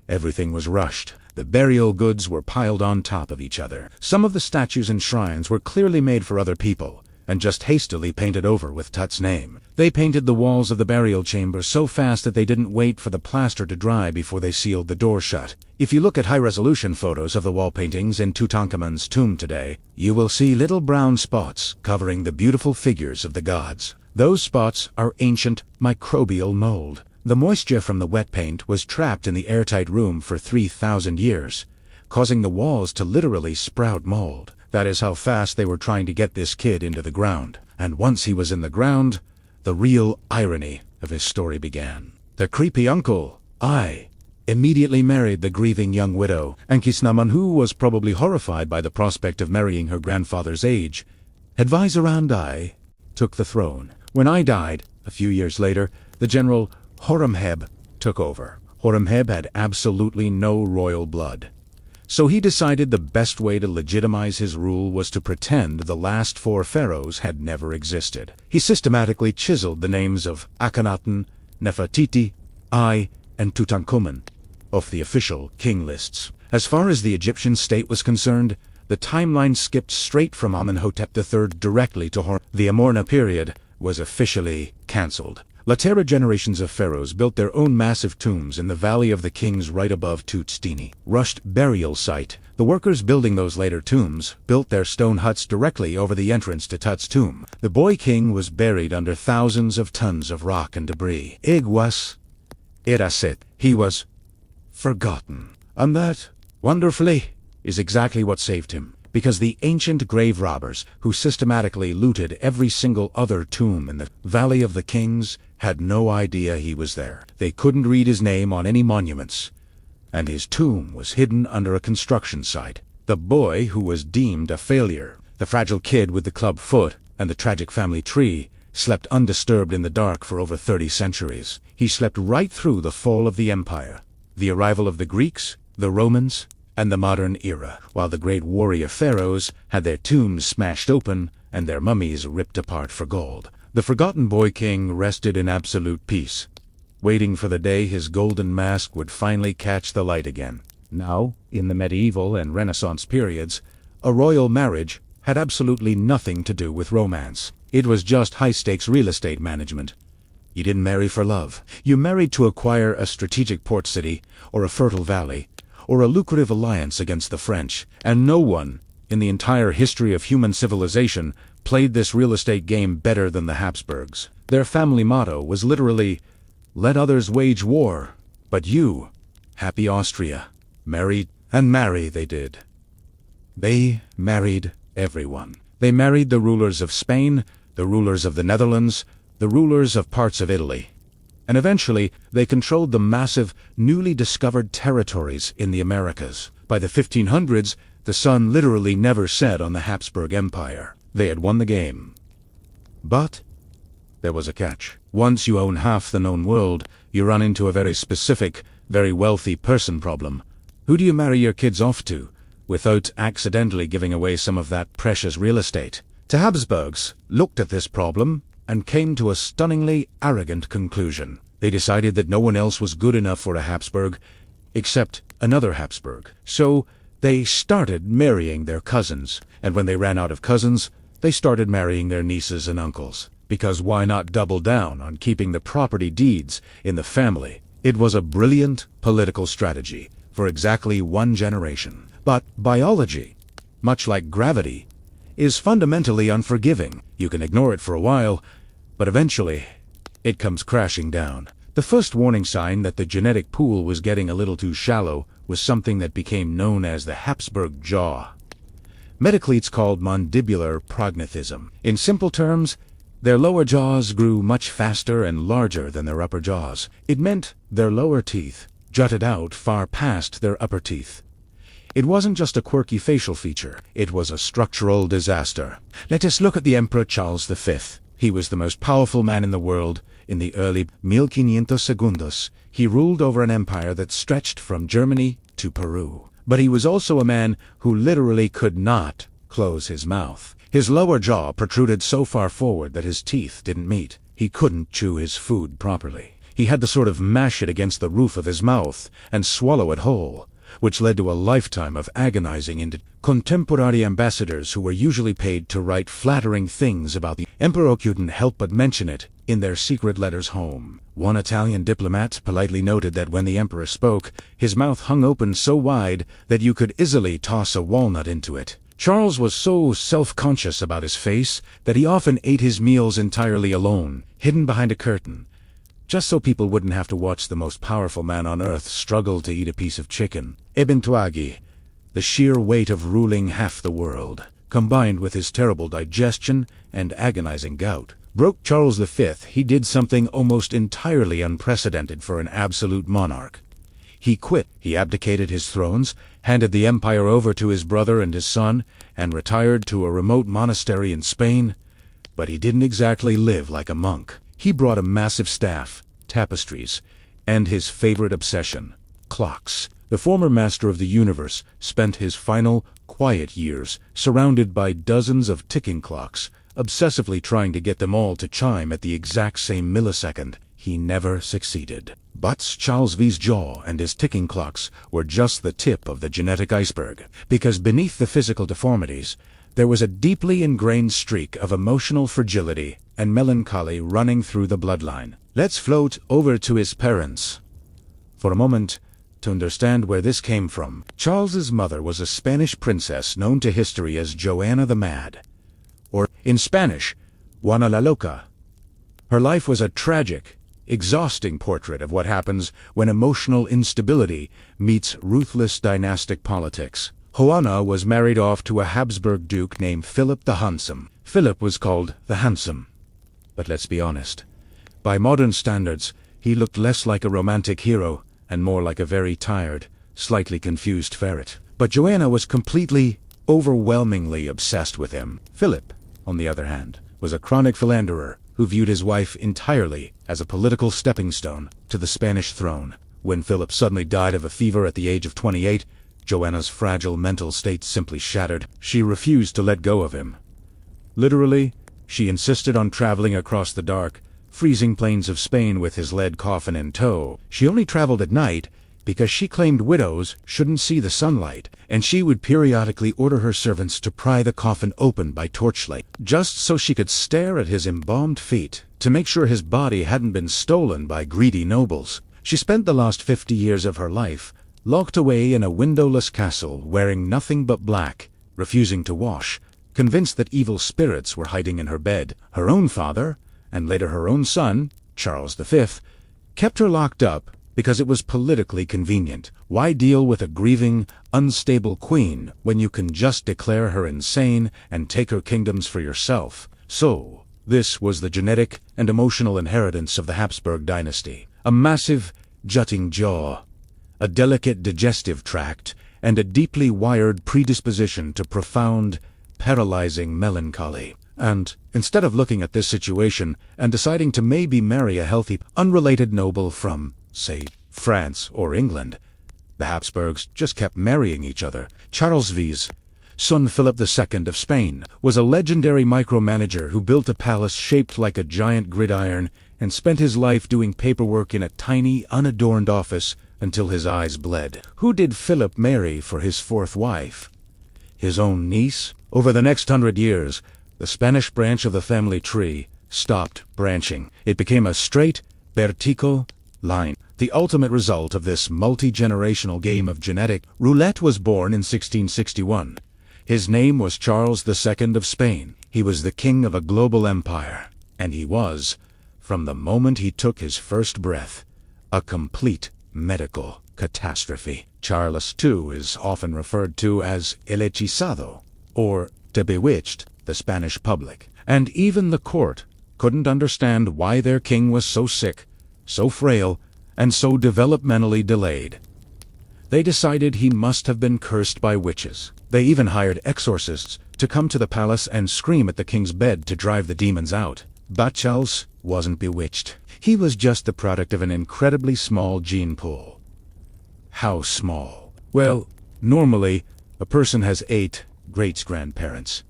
Everything was rushed. The burial goods were piled on top of each other. Some of the statues and shrines were clearly made for other people, and just hastily painted over with Tut's name. They painted the walls of the burial chamber so fast that they didn't wait for the plaster to dry before they sealed the door shut. If you look at high-resolution photos of the wall paintings in Tutankhamun's tomb today, you will see little brown spots covering the beautiful figures of the gods. Those spots are ancient microbial mold. The moisture from the wet paint was trapped in the airtight room for 3,000 years, causing the walls to literally sprout mold. That is how fast they were trying to get this kid into the ground. And once he was in the ground, the real irony of his story began. The creepy uncle, immediately married the grieving young widow, and Kisnaman, who was probably horrified by the prospect of marrying her grandfather's age. Advisor and took the throne. When I died, a few years later, the general Horemheb took over. Horemheb had absolutely no royal blood. So he decided the best way to legitimize his rule was to pretend the last 4 pharaohs had never existed. He systematically chiseled the names of Akhenaten, Nefertiti, and Tutankhamun off the official king lists. As far as the Egyptian state was concerned, the timeline skipped straight from Amenhotep III directly to Horemheb. The Amorna period was officially cancelled. Later generations of pharaohs built their own massive tombs in the Valley of the Kings right above Tutstini. Rushed burial site. The workers building those later tombs built their stone huts directly over the entrance to Tut's tomb. The boy king was buried under thousands of tons of rock and debris. He was forgotten. And that, wonderfully, is exactly what saved him. Because the ancient grave robbers, who systematically looted every single other tomb in the Valley of the Kings, had no idea he was there. They couldn't read his name on any monuments, and his tomb was hidden under a construction site. The boy who was deemed a failure, the fragile kid with the club foot and the tragic family tree, slept undisturbed in the dark for over 30 centuries. He slept right through the fall of the empire, the arrival of the Greeks, the Romans, and the modern era, while the great warrior pharaohs had their tombs smashed open and their mummies ripped apart for gold. The forgotten boy king rested in absolute peace, waiting for the day his golden mask would finally catch the light again. Now, in the medieval and Renaissance periods, a royal marriage had absolutely nothing to do with romance. It was just high-stakes real estate management. You didn't marry for love. You married to acquire a strategic port city, or a fertile valley, or a lucrative alliance against the French, and no one, in the entire history of human civilization, played this real estate game better than the Habsburgs. Their family motto was literally, "Let others wage war, but you, happy Austria, marry," and marry they did. They married everyone. They married the rulers of Spain, the rulers of the Netherlands, the rulers of parts of Italy. And eventually, they controlled the massive, newly discovered territories in the Americas. By the 1500s, the sun literally never set on the Habsburg Empire. They had won the game. But there was a catch. Once you own half the known world, you run into a very specific, very wealthy person problem. Who do you marry your kids off to, without accidentally giving away some of that precious real estate? The Habsburgs looked at this problem and came to a stunningly arrogant conclusion. They decided that no one else was good enough for a Habsburg except another Habsburg. So They started marrying their cousins, and when they ran out of cousins, they started marrying their nieces and uncles. Because why not double down on keeping the property deeds in the family? It was a brilliant political strategy for exactly one generation. But biology, much like gravity, is fundamentally unforgiving. You can ignore it for a while, but eventually it comes crashing down. The first warning sign that the genetic pool was getting a little too shallow was something that became known as the Habsburg jaw. Medically it's called mandibular prognathism. In simple terms, their lower jaws grew much faster and larger than their upper jaws. It meant their lower teeth jutted out far past their upper teeth. It wasn't just a quirky facial feature, it was a structural disaster. Let us look at the Emperor Charles V. He was the most powerful man in the world. In the early 1500 segundos, he ruled over an empire that stretched from Germany to Peru. But he was also a man who literally could not close his mouth. His lower jaw protruded so far forward that his teeth didn't meet. He couldn't chew his food properly. He had to sort of mash it against the roof of his mouth and swallow it whole, which led to a lifetime of agonizing into contemporary ambassadors who were usually paid to write flattering things about the emperor couldn't help but mention it in their secret letters home. One Italian diplomat politely noted that when the emperor spoke, his mouth hung open so wide that you could easily toss a walnut into it. Charles was so self-conscious about his face that he often ate his meals entirely alone, hidden behind a curtain, just so people wouldn't have to watch the most powerful man on earth struggle to eat a piece of chicken. Ebentuagi, the sheer weight of ruling half the world, combined with his terrible digestion and agonizing gout, broke Charles V. He did something almost entirely unprecedented for an absolute monarch. He quit. He abdicated his thrones, handed the empire over to his brother and his son, and retired to a remote monastery in Spain. But he didn't exactly live like a monk. He brought a massive staff, tapestries, and his favorite obsession, clocks. The former master of the universe spent his final, quiet years surrounded by dozens of ticking clocks, obsessively trying to get them all to chime at the exact same millisecond. He never succeeded. But Charles V's jaw and his ticking clocks were just the tip of the genetic iceberg, because beneath the physical deformities, there was a deeply ingrained streak of emotional fragility and melancholy running through the bloodline. Let's float over to his parents for a moment to understand where this came from. Charles's mother was a Spanish princess known to history as Joanna the Mad, or in Spanish, Juana la Loca. Her life was a tragic, exhausting portrait of what happens when emotional instability meets ruthless dynastic politics. Juana was married off to a Habsburg duke named Philip the Handsome. Philip was called the Handsome. But let's be honest. By modern standards, he looked less like a romantic hero and more like a very tired, slightly confused ferret. But Joanna was completely, overwhelmingly obsessed with him. Philip, on the other hand, was a chronic philanderer who viewed his wife entirely as a political stepping stone to the Spanish throne. When Philip suddenly died of a fever at the age of 28, Joanna's fragile mental state simply shattered. She refused to let go of him. Literally, she insisted on traveling across the dark, freezing plains of Spain with his lead coffin in tow. She only traveled at night because she claimed widows shouldn't see the sunlight, and she would periodically order her servants to pry the coffin open by torchlight, just so she could stare at his embalmed feet to make sure his body hadn't been stolen by greedy nobles. She spent the last 50 years of her life locked away in a windowless castle, wearing nothing but black, refusing to wash, convinced that evil spirits were hiding in her bed. Her own father, and later her own son, Charles V, kept her locked up because it was politically convenient. Why deal with a grieving, unstable queen when you can just declare her insane and take her kingdoms for yourself? So, this was the genetic and emotional inheritance of the Habsburg dynasty. A massive, jutting jaw, a delicate digestive tract, and a deeply wired predisposition to profound, paralyzing melancholy. And, instead of looking at this situation and deciding to maybe marry a healthy, unrelated noble from, say, France or England, the Habsburgs just kept marrying each other. Charles V's son Philip II of Spain was a legendary micromanager who built a palace shaped like a giant gridiron and spent his life doing paperwork in a tiny, unadorned office until his eyes bled. Who did Philip marry for his fourth wife? His own niece? Over the next 100 years, the Spanish branch of the family tree stopped branching. It became a straight, vertical line. The ultimate result of this multi-generational game of genetic roulette was born in 1661. His name was Charles II of Spain. He was the king of a global empire. And he was, from the moment he took his first breath, a complete medical catastrophe. Charles II is often referred to as El Hechizado, or the Bewitched, the Spanish public. And even the court couldn't understand why their king was so sick, so frail, and so developmentally delayed. They decided he must have been cursed by witches. They even hired exorcists to come to the palace and scream at the king's bed to drive the demons out. But Charles wasn't bewitched. He was just the product of an incredibly small gene pool. How small? Well, normally, a person has 8 great-grandparents.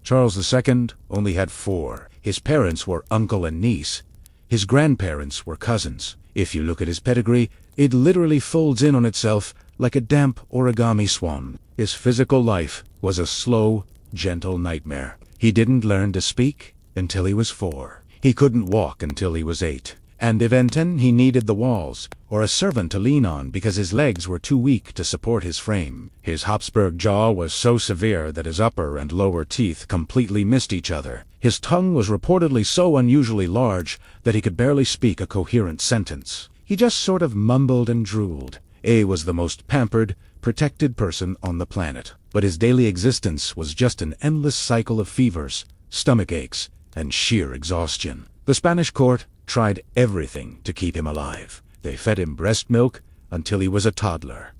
Charles II only had 4. His parents were uncle and niece. His grandparents were cousins. If you look at his pedigree, it literally folds in on itself like a damp origami swan. His physical life was a slow, gentle nightmare. He didn't learn to speak until he was 4. He couldn't walk until he was 8. And eventually he needed the walls, or a servant to lean on because his legs were too weak to support his frame. His Habsburg jaw was so severe that his upper and lower teeth completely missed each other. His tongue was reportedly so unusually large that he could barely speak a coherent sentence. He just sort of mumbled and drooled. A was the most pampered, protected person on the planet. But his daily existence was just an endless cycle of fevers, stomach aches, and sheer exhaustion. The Spanish court tried everything to keep him alive. They fed him breast milk until he was a toddler.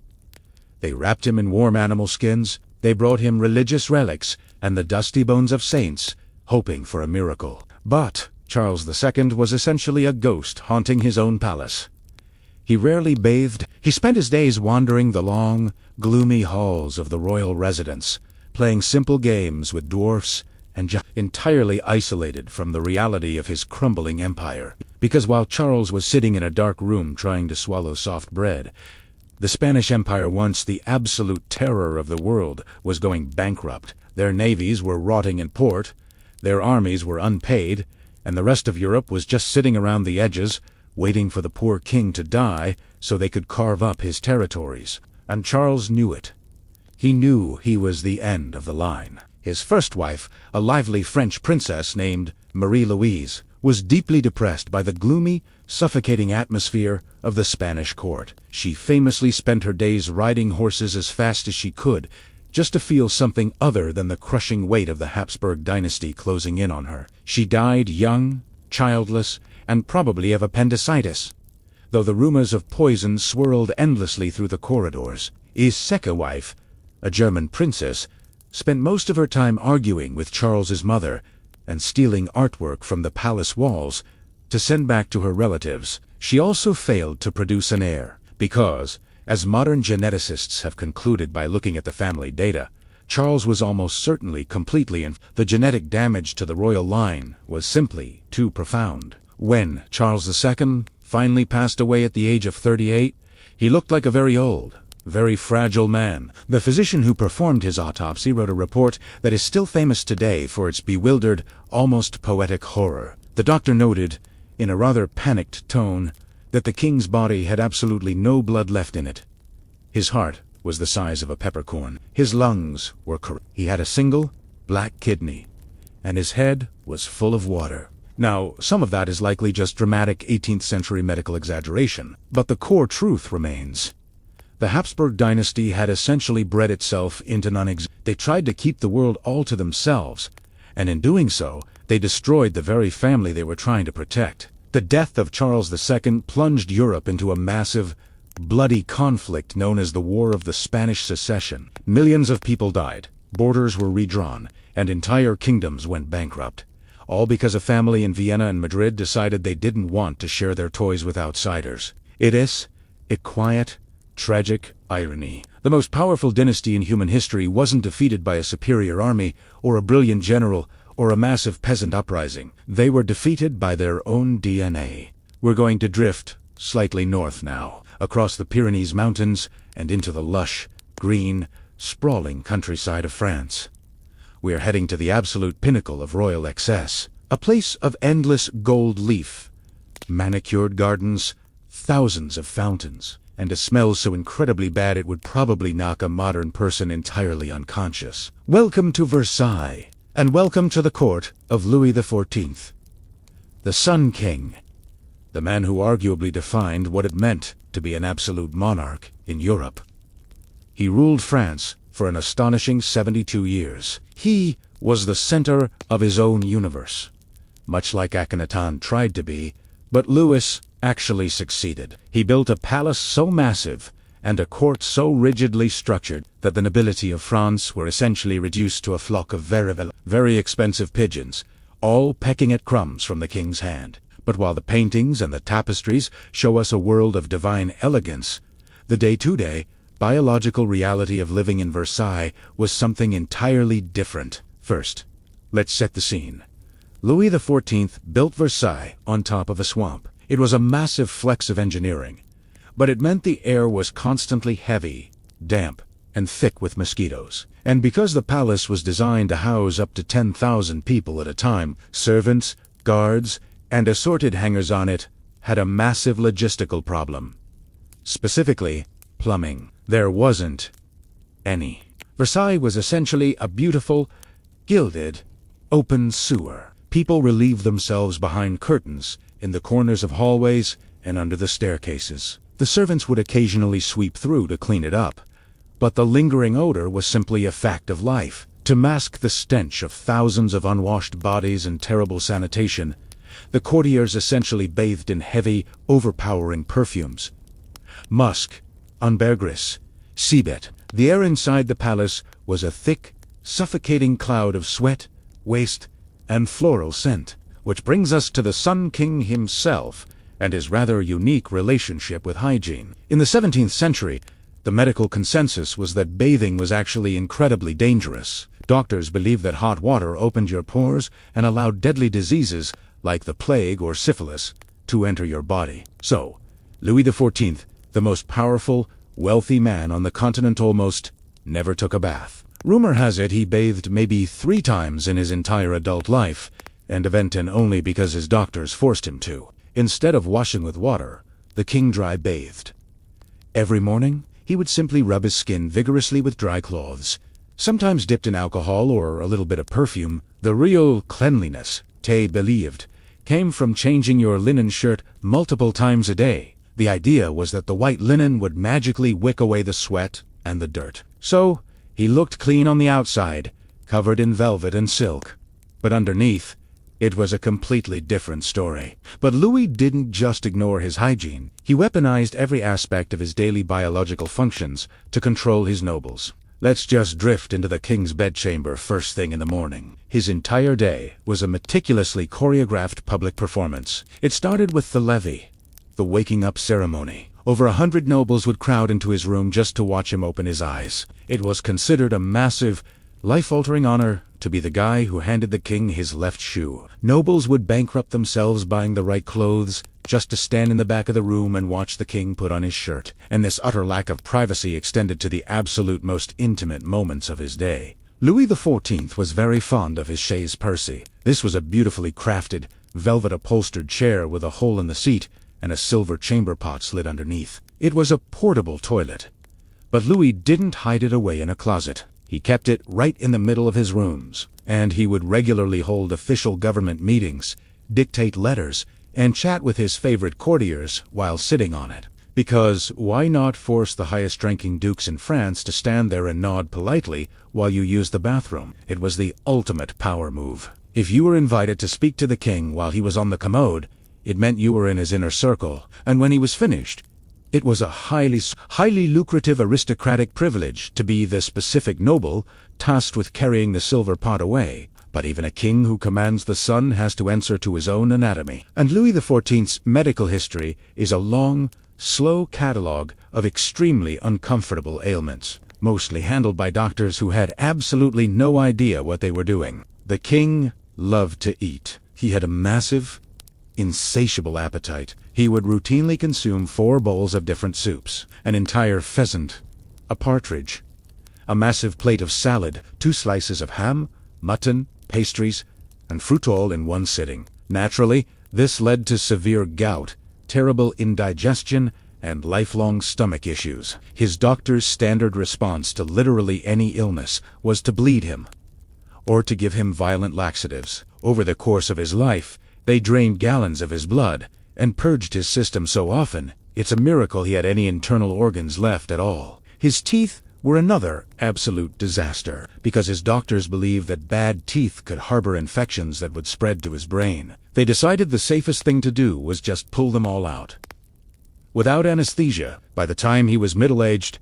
They wrapped him in warm animal skins. They brought him religious relics and the dusty bones of saints, hoping for a miracle. But Charles II was essentially a ghost haunting his own palace. He rarely bathed. He spent his days wandering the long, gloomy halls of the royal residence, playing simple games with dwarfs and just entirely isolated from the reality of his crumbling empire. Because while Charles was sitting in a dark room trying to swallow soft bread, the Spanish Empire, once the absolute terror of the world, was going bankrupt. Their navies were rotting in port, their armies were unpaid, and the rest of Europe was just sitting around the edges, waiting for the poor king to die so they could carve up his territories. And Charles knew it. He knew he was the end of the line. His first wife, a lively French princess named Marie-Louise, was deeply depressed by the gloomy, suffocating atmosphere of the Spanish court. She famously spent her days riding horses as fast as she could, just to feel something other than the crushing weight of the Habsburg dynasty closing in on her. She died young, childless, and probably of appendicitis, though the rumors of poison swirled endlessly through the corridors. His second wife, a German princess, spent most of her time arguing with Charles's mother and stealing artwork from the palace walls to send back to her relatives. She also failed to produce an heir because, as modern geneticists have concluded by looking at the family data, Charles was almost certainly completely the genetic damage to the royal line was simply too profound. When Charles II finally passed away at the age of 38, he looked like a very old, very fragile man. The physician who performed his autopsy wrote a report that is still famous today for its bewildered, almost poetic horror. The doctor noted, in a rather panicked tone, that the king's body had absolutely no blood left in it. His heart was the size of a peppercorn. His lungs were corrupt. He had a single, black kidney, and his head was full of water. Now, some of that is likely just dramatic 18th century medical exaggeration, but the core truth remains. The Habsburg dynasty had essentially bred itself into non-existence. They tried to keep the world all to themselves, and in doing so, they destroyed the very family they were trying to protect. The death of Charles II plunged Europe into a massive, bloody conflict known as the War of the Spanish Succession. Millions of people died, borders were redrawn, and entire kingdoms went bankrupt. All because a family in Vienna and Madrid decided they didn't want to share their toys with outsiders. It is a quiet, tragic irony. The most powerful dynasty in human history wasn't defeated by a superior army, or a brilliant general, or a massive peasant uprising. They were defeated by their own DNA. We're going to drift slightly north now. across the Pyrenees Mountains, and into the lush, green, sprawling countryside of France. We are heading to the absolute pinnacle of royal excess, a place of endless gold leaf, manicured gardens, thousands of fountains, and a smell so incredibly bad it would probably knock a modern person entirely unconscious. Welcome to Versailles, and welcome to the court of Louis XIV, the Sun King, the man who arguably defined what it meant to be an absolute monarch in Europe. He ruled France for an astonishing 72 years. He was the center of his own universe, much like Akhenaten tried to be, but Louis actually succeeded. He built a palace so massive and a court so rigidly structured that the nobility of France were essentially reduced to a flock of very expensive pigeons, all pecking at crumbs from the king's hand. But while the paintings and the tapestries show us a world of divine elegance, the day-to-day, biological reality of living in Versailles was something entirely different. First, let's set the scene. Louis XIV built Versailles on top of a swamp. It was a massive flex of engineering, but it meant the air was constantly heavy, damp, and thick with mosquitoes. And because the palace was designed to house up to 10,000 people at a time, servants, guards, and assorted hangers-on had a massive logistical problem. Specifically, plumbing. There wasn't any. Versailles was essentially a beautiful, gilded, open sewer. People relieved themselves behind curtains, in the corners of hallways, and under the staircases. The servants would occasionally sweep through to clean it up, but the lingering odor was simply a fact of life. To mask the stench of thousands of unwashed bodies and terrible sanitation, the courtiers essentially bathed in heavy, overpowering perfumes. Musk, ambergris, civet. The air inside the palace was a thick, suffocating cloud of sweat, waste, and floral scent. Which brings us to the Sun King himself and his rather unique relationship with hygiene. In the 17th century, the medical consensus was that bathing was actually incredibly dangerous. Doctors believed that hot water opened your pores and allowed deadly diseases, like the plague or syphilis, to enter your body. So, Louis XIV, the most powerful, wealthy man on the continent, almost never took a bath. Rumor has it he bathed maybe 3 times in his entire adult life, and Aventin only because his doctors forced him to. Instead of washing with water, the king dry bathed. Every morning, he would simply rub his skin vigorously with dry cloths, sometimes dipped in alcohol or a little bit of perfume. The real cleanliness, Tay believed, came from changing your linen shirt multiple times a day. The idea was that the white linen would magically wick away the sweat and the dirt. So, he looked clean on the outside, covered in velvet and silk. But underneath, it was a completely different story. But Louis didn't just ignore his hygiene. He weaponized every aspect of his daily biological functions to control his nobles. Let's just drift into the king's bedchamber first thing in the morning. His entire day was a meticulously choreographed public performance. It started with the levee, the waking up ceremony. Over 100 nobles would crowd into his room just to watch him open his eyes. It was considered a massive, life-altering honor to be the guy who handed the king his left shoe. Nobles would bankrupt themselves buying the right clothes just to stand in the back of the room and watch the king put on his shirt. And this utter lack of privacy extended to the absolute most intimate moments of his day. Louis XIV was very fond of his chaise Percy. This was a beautifully crafted, velvet-upholstered chair with a hole in the seat and a silver chamber pot slid underneath. It was a portable toilet. But Louis didn't hide it away in a closet. He kept it right in the middle of his rooms, and he would regularly hold official government meetings, dictate letters, and chat with his favorite courtiers while sitting on it. Because why not force the highest-ranking dukes in France to stand there and nod politely while you used the bathroom? It was the ultimate power move. If you were invited to speak to the king while he was on the commode, it meant you were in his inner circle, and when he was finished, it was a highly lucrative aristocratic privilege to be the specific noble tasked with carrying the silver pot away. But even a king who commands the sun has to answer to his own anatomy. And Louis XIV's medical history is a long, slow catalogue of extremely uncomfortable ailments, mostly handled by doctors who had absolutely no idea what they were doing. The king loved to eat. He had a massive, insatiable appetite. He would routinely consume 4 bowls of different soups, an entire pheasant, a partridge, a massive plate of salad, 2 slices of ham, mutton, pastries, and fruit all in one sitting. Naturally, this led to severe gout, terrible indigestion, and lifelong stomach issues. His doctor's standard response to literally any illness was to bleed him, or to give him violent laxatives. Over the course of his life, they drained gallons of his blood, and purged his system so often, it's a miracle he had any internal organs left at all. His teeth were another absolute disaster, because his doctors believed that bad teeth could harbor infections that would spread to his brain. They decided the safest thing to do was just pull them all out. Without anesthesia, by the time he was middle-aged,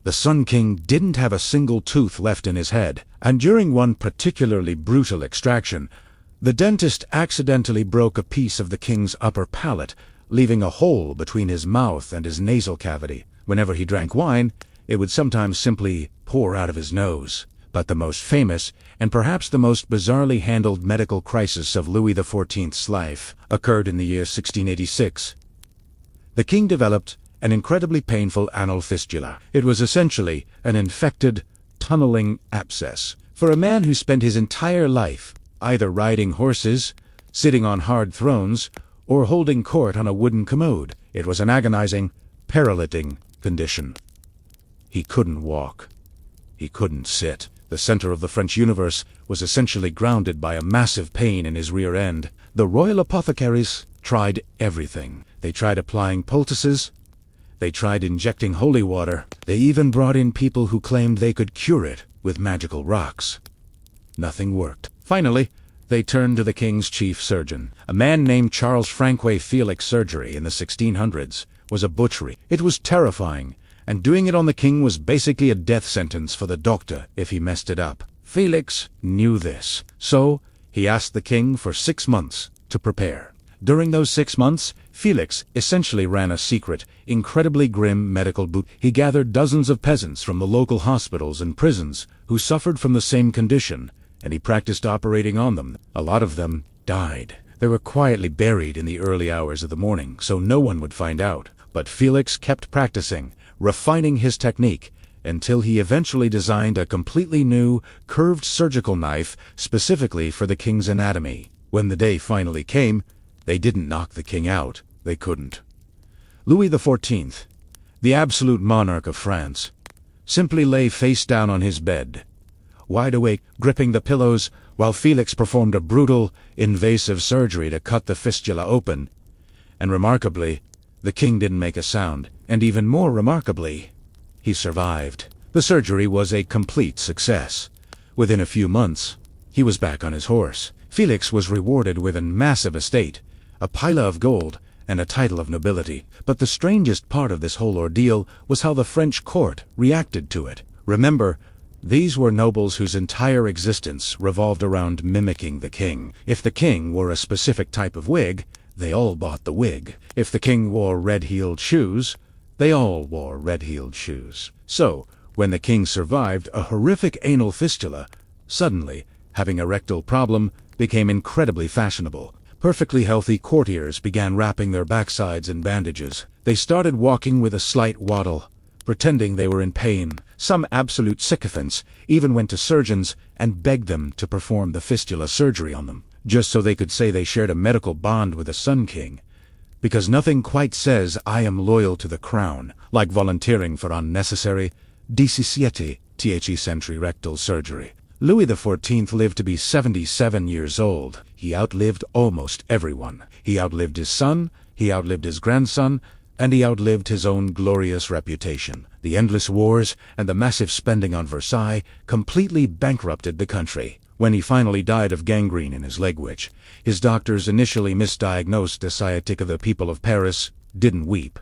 the Sun King didn't have a single tooth left in his head, and during one particularly brutal extraction, the dentist accidentally broke a piece of the king's upper palate, leaving a hole between his mouth and his nasal cavity. Whenever he drank wine, it would sometimes simply pour out of his nose. But the most famous, and perhaps the most bizarrely handled medical crisis of Louis XIV's life, occurred in the year 1686. The king developed an incredibly painful anal fistula. It was essentially an infected, tunneling abscess. For a man who spent his entire life either riding horses, sitting on hard thrones, or holding court on a wooden commode, it was an agonizing, paralytic condition. He couldn't walk. He couldn't sit. The center of the French universe was essentially grounded by a massive pain in his rear end. The royal apothecaries tried everything. They tried applying poultices. They tried injecting holy water. They even brought in people who claimed they could cure it with magical rocks. Nothing worked. Finally, they turned to the king's chief surgeon. A man named Charles Francois Felix. Surgery in the 1600s was a butchery. It was terrifying, and doing it on the king was basically a death sentence for the doctor if he messed it up. Felix knew this, so he asked the king for 6 months to prepare. During those 6 months, Felix essentially ran a secret, incredibly grim medical boot. He gathered dozens of peasants from the local hospitals and prisons who suffered from the same condition, and he practiced operating on them. A lot of them died. They were quietly buried in the early hours of the morning, so no one would find out. But Felix kept practicing, refining his technique, until he eventually designed a completely new, curved surgical knife specifically for the king's anatomy. When the day finally came, they didn't knock the king out. They couldn't. Louis XIV, the absolute monarch of France, simply lay face down on his bed, wide awake, gripping the pillows, while Felix performed a brutal, invasive surgery to cut the fistula open. And remarkably, the king didn't make a sound, and even more remarkably, he survived. The surgery was a complete success. Within a few months, he was back on his horse. Felix was rewarded with a massive estate, a pile of gold, and a title of nobility. But the strangest part of this whole ordeal was how the French court reacted to it. Remember, these were nobles whose entire existence revolved around mimicking the king. If the king wore a specific type of wig, they all bought the wig. If the king wore red-heeled shoes, they all wore red-heeled shoes. So, when the king survived a horrific anal fistula, suddenly, having a rectal problem became incredibly fashionable. Perfectly healthy courtiers began wrapping their backsides in bandages. They started walking with a slight waddle, pretending they were in pain. Some absolute sycophants even went to surgeons and begged them to perform the fistula surgery on them, just so they could say they shared a medical bond with the Sun King. Because nothing quite says I am loyal to the crown like volunteering for unnecessary, 17th century rectal surgery. Louis XIV lived to be 77 years old. He outlived almost everyone. He outlived his son, he outlived his grandson, and he outlived his own glorious reputation. The endless wars and the massive spending on Versailles completely bankrupted the country. When he finally died of gangrene in his leg, which his doctors initially misdiagnosed as sciatica, the people of Paris didn't weep.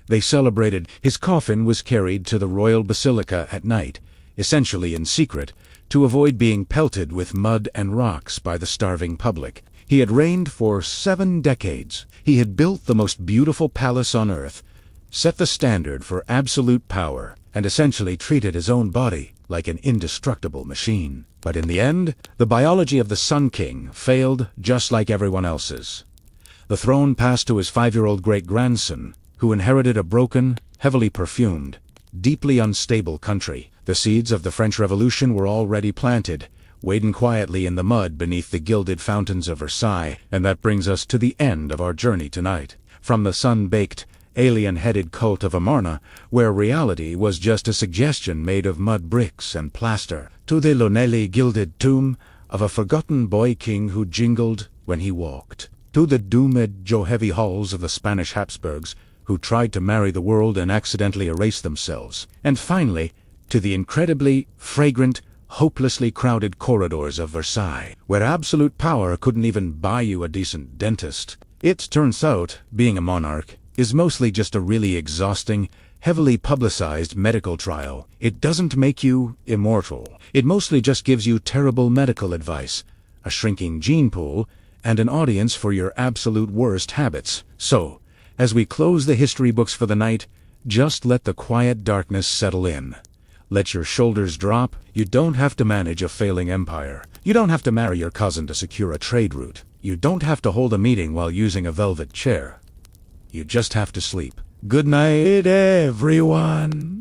They celebrated. His coffin was carried to the royal basilica at night, essentially in secret, to avoid being pelted with mud and rocks by the starving public. He had reigned for 7 decades. He had built the most beautiful palace on earth, set the standard for absolute power, and essentially treated his own body like an indestructible machine. But in the end, the biology of the Sun King failed just like everyone else's. The throne passed to his 5-year-old great-grandson, who inherited a broken, heavily perfumed, deeply unstable country. The seeds of the French Revolution were already planted, wading quietly in the mud beneath the gilded fountains of Versailles. And that brings us to the end of our journey tonight. From the sun-baked, alien-headed cult of Amarna, where reality was just a suggestion made of mud bricks and plaster, to the lonely gilded tomb of a forgotten boy king who jingled when he walked, to the doomed Joe-heavy halls of the Spanish Habsburgs, who tried to marry the world and accidentally erase themselves, and finally, to the incredibly fragrant, hopelessly crowded corridors of Versailles, where absolute power couldn't even buy you a decent dentist. It turns out, being a monarch is mostly just a really exhausting, heavily publicized medical trial. It doesn't make you immortal. It mostly just gives you terrible medical advice, a shrinking gene pool, and an audience for your absolute worst habits. So, as we close the history books for the night, just let the quiet darkness settle in. Let your shoulders drop. You don't have to manage a failing empire. You don't have to marry your cousin to secure a trade route. You don't have to hold a meeting while using a velvet chair. You just have to sleep. Good night, everyone.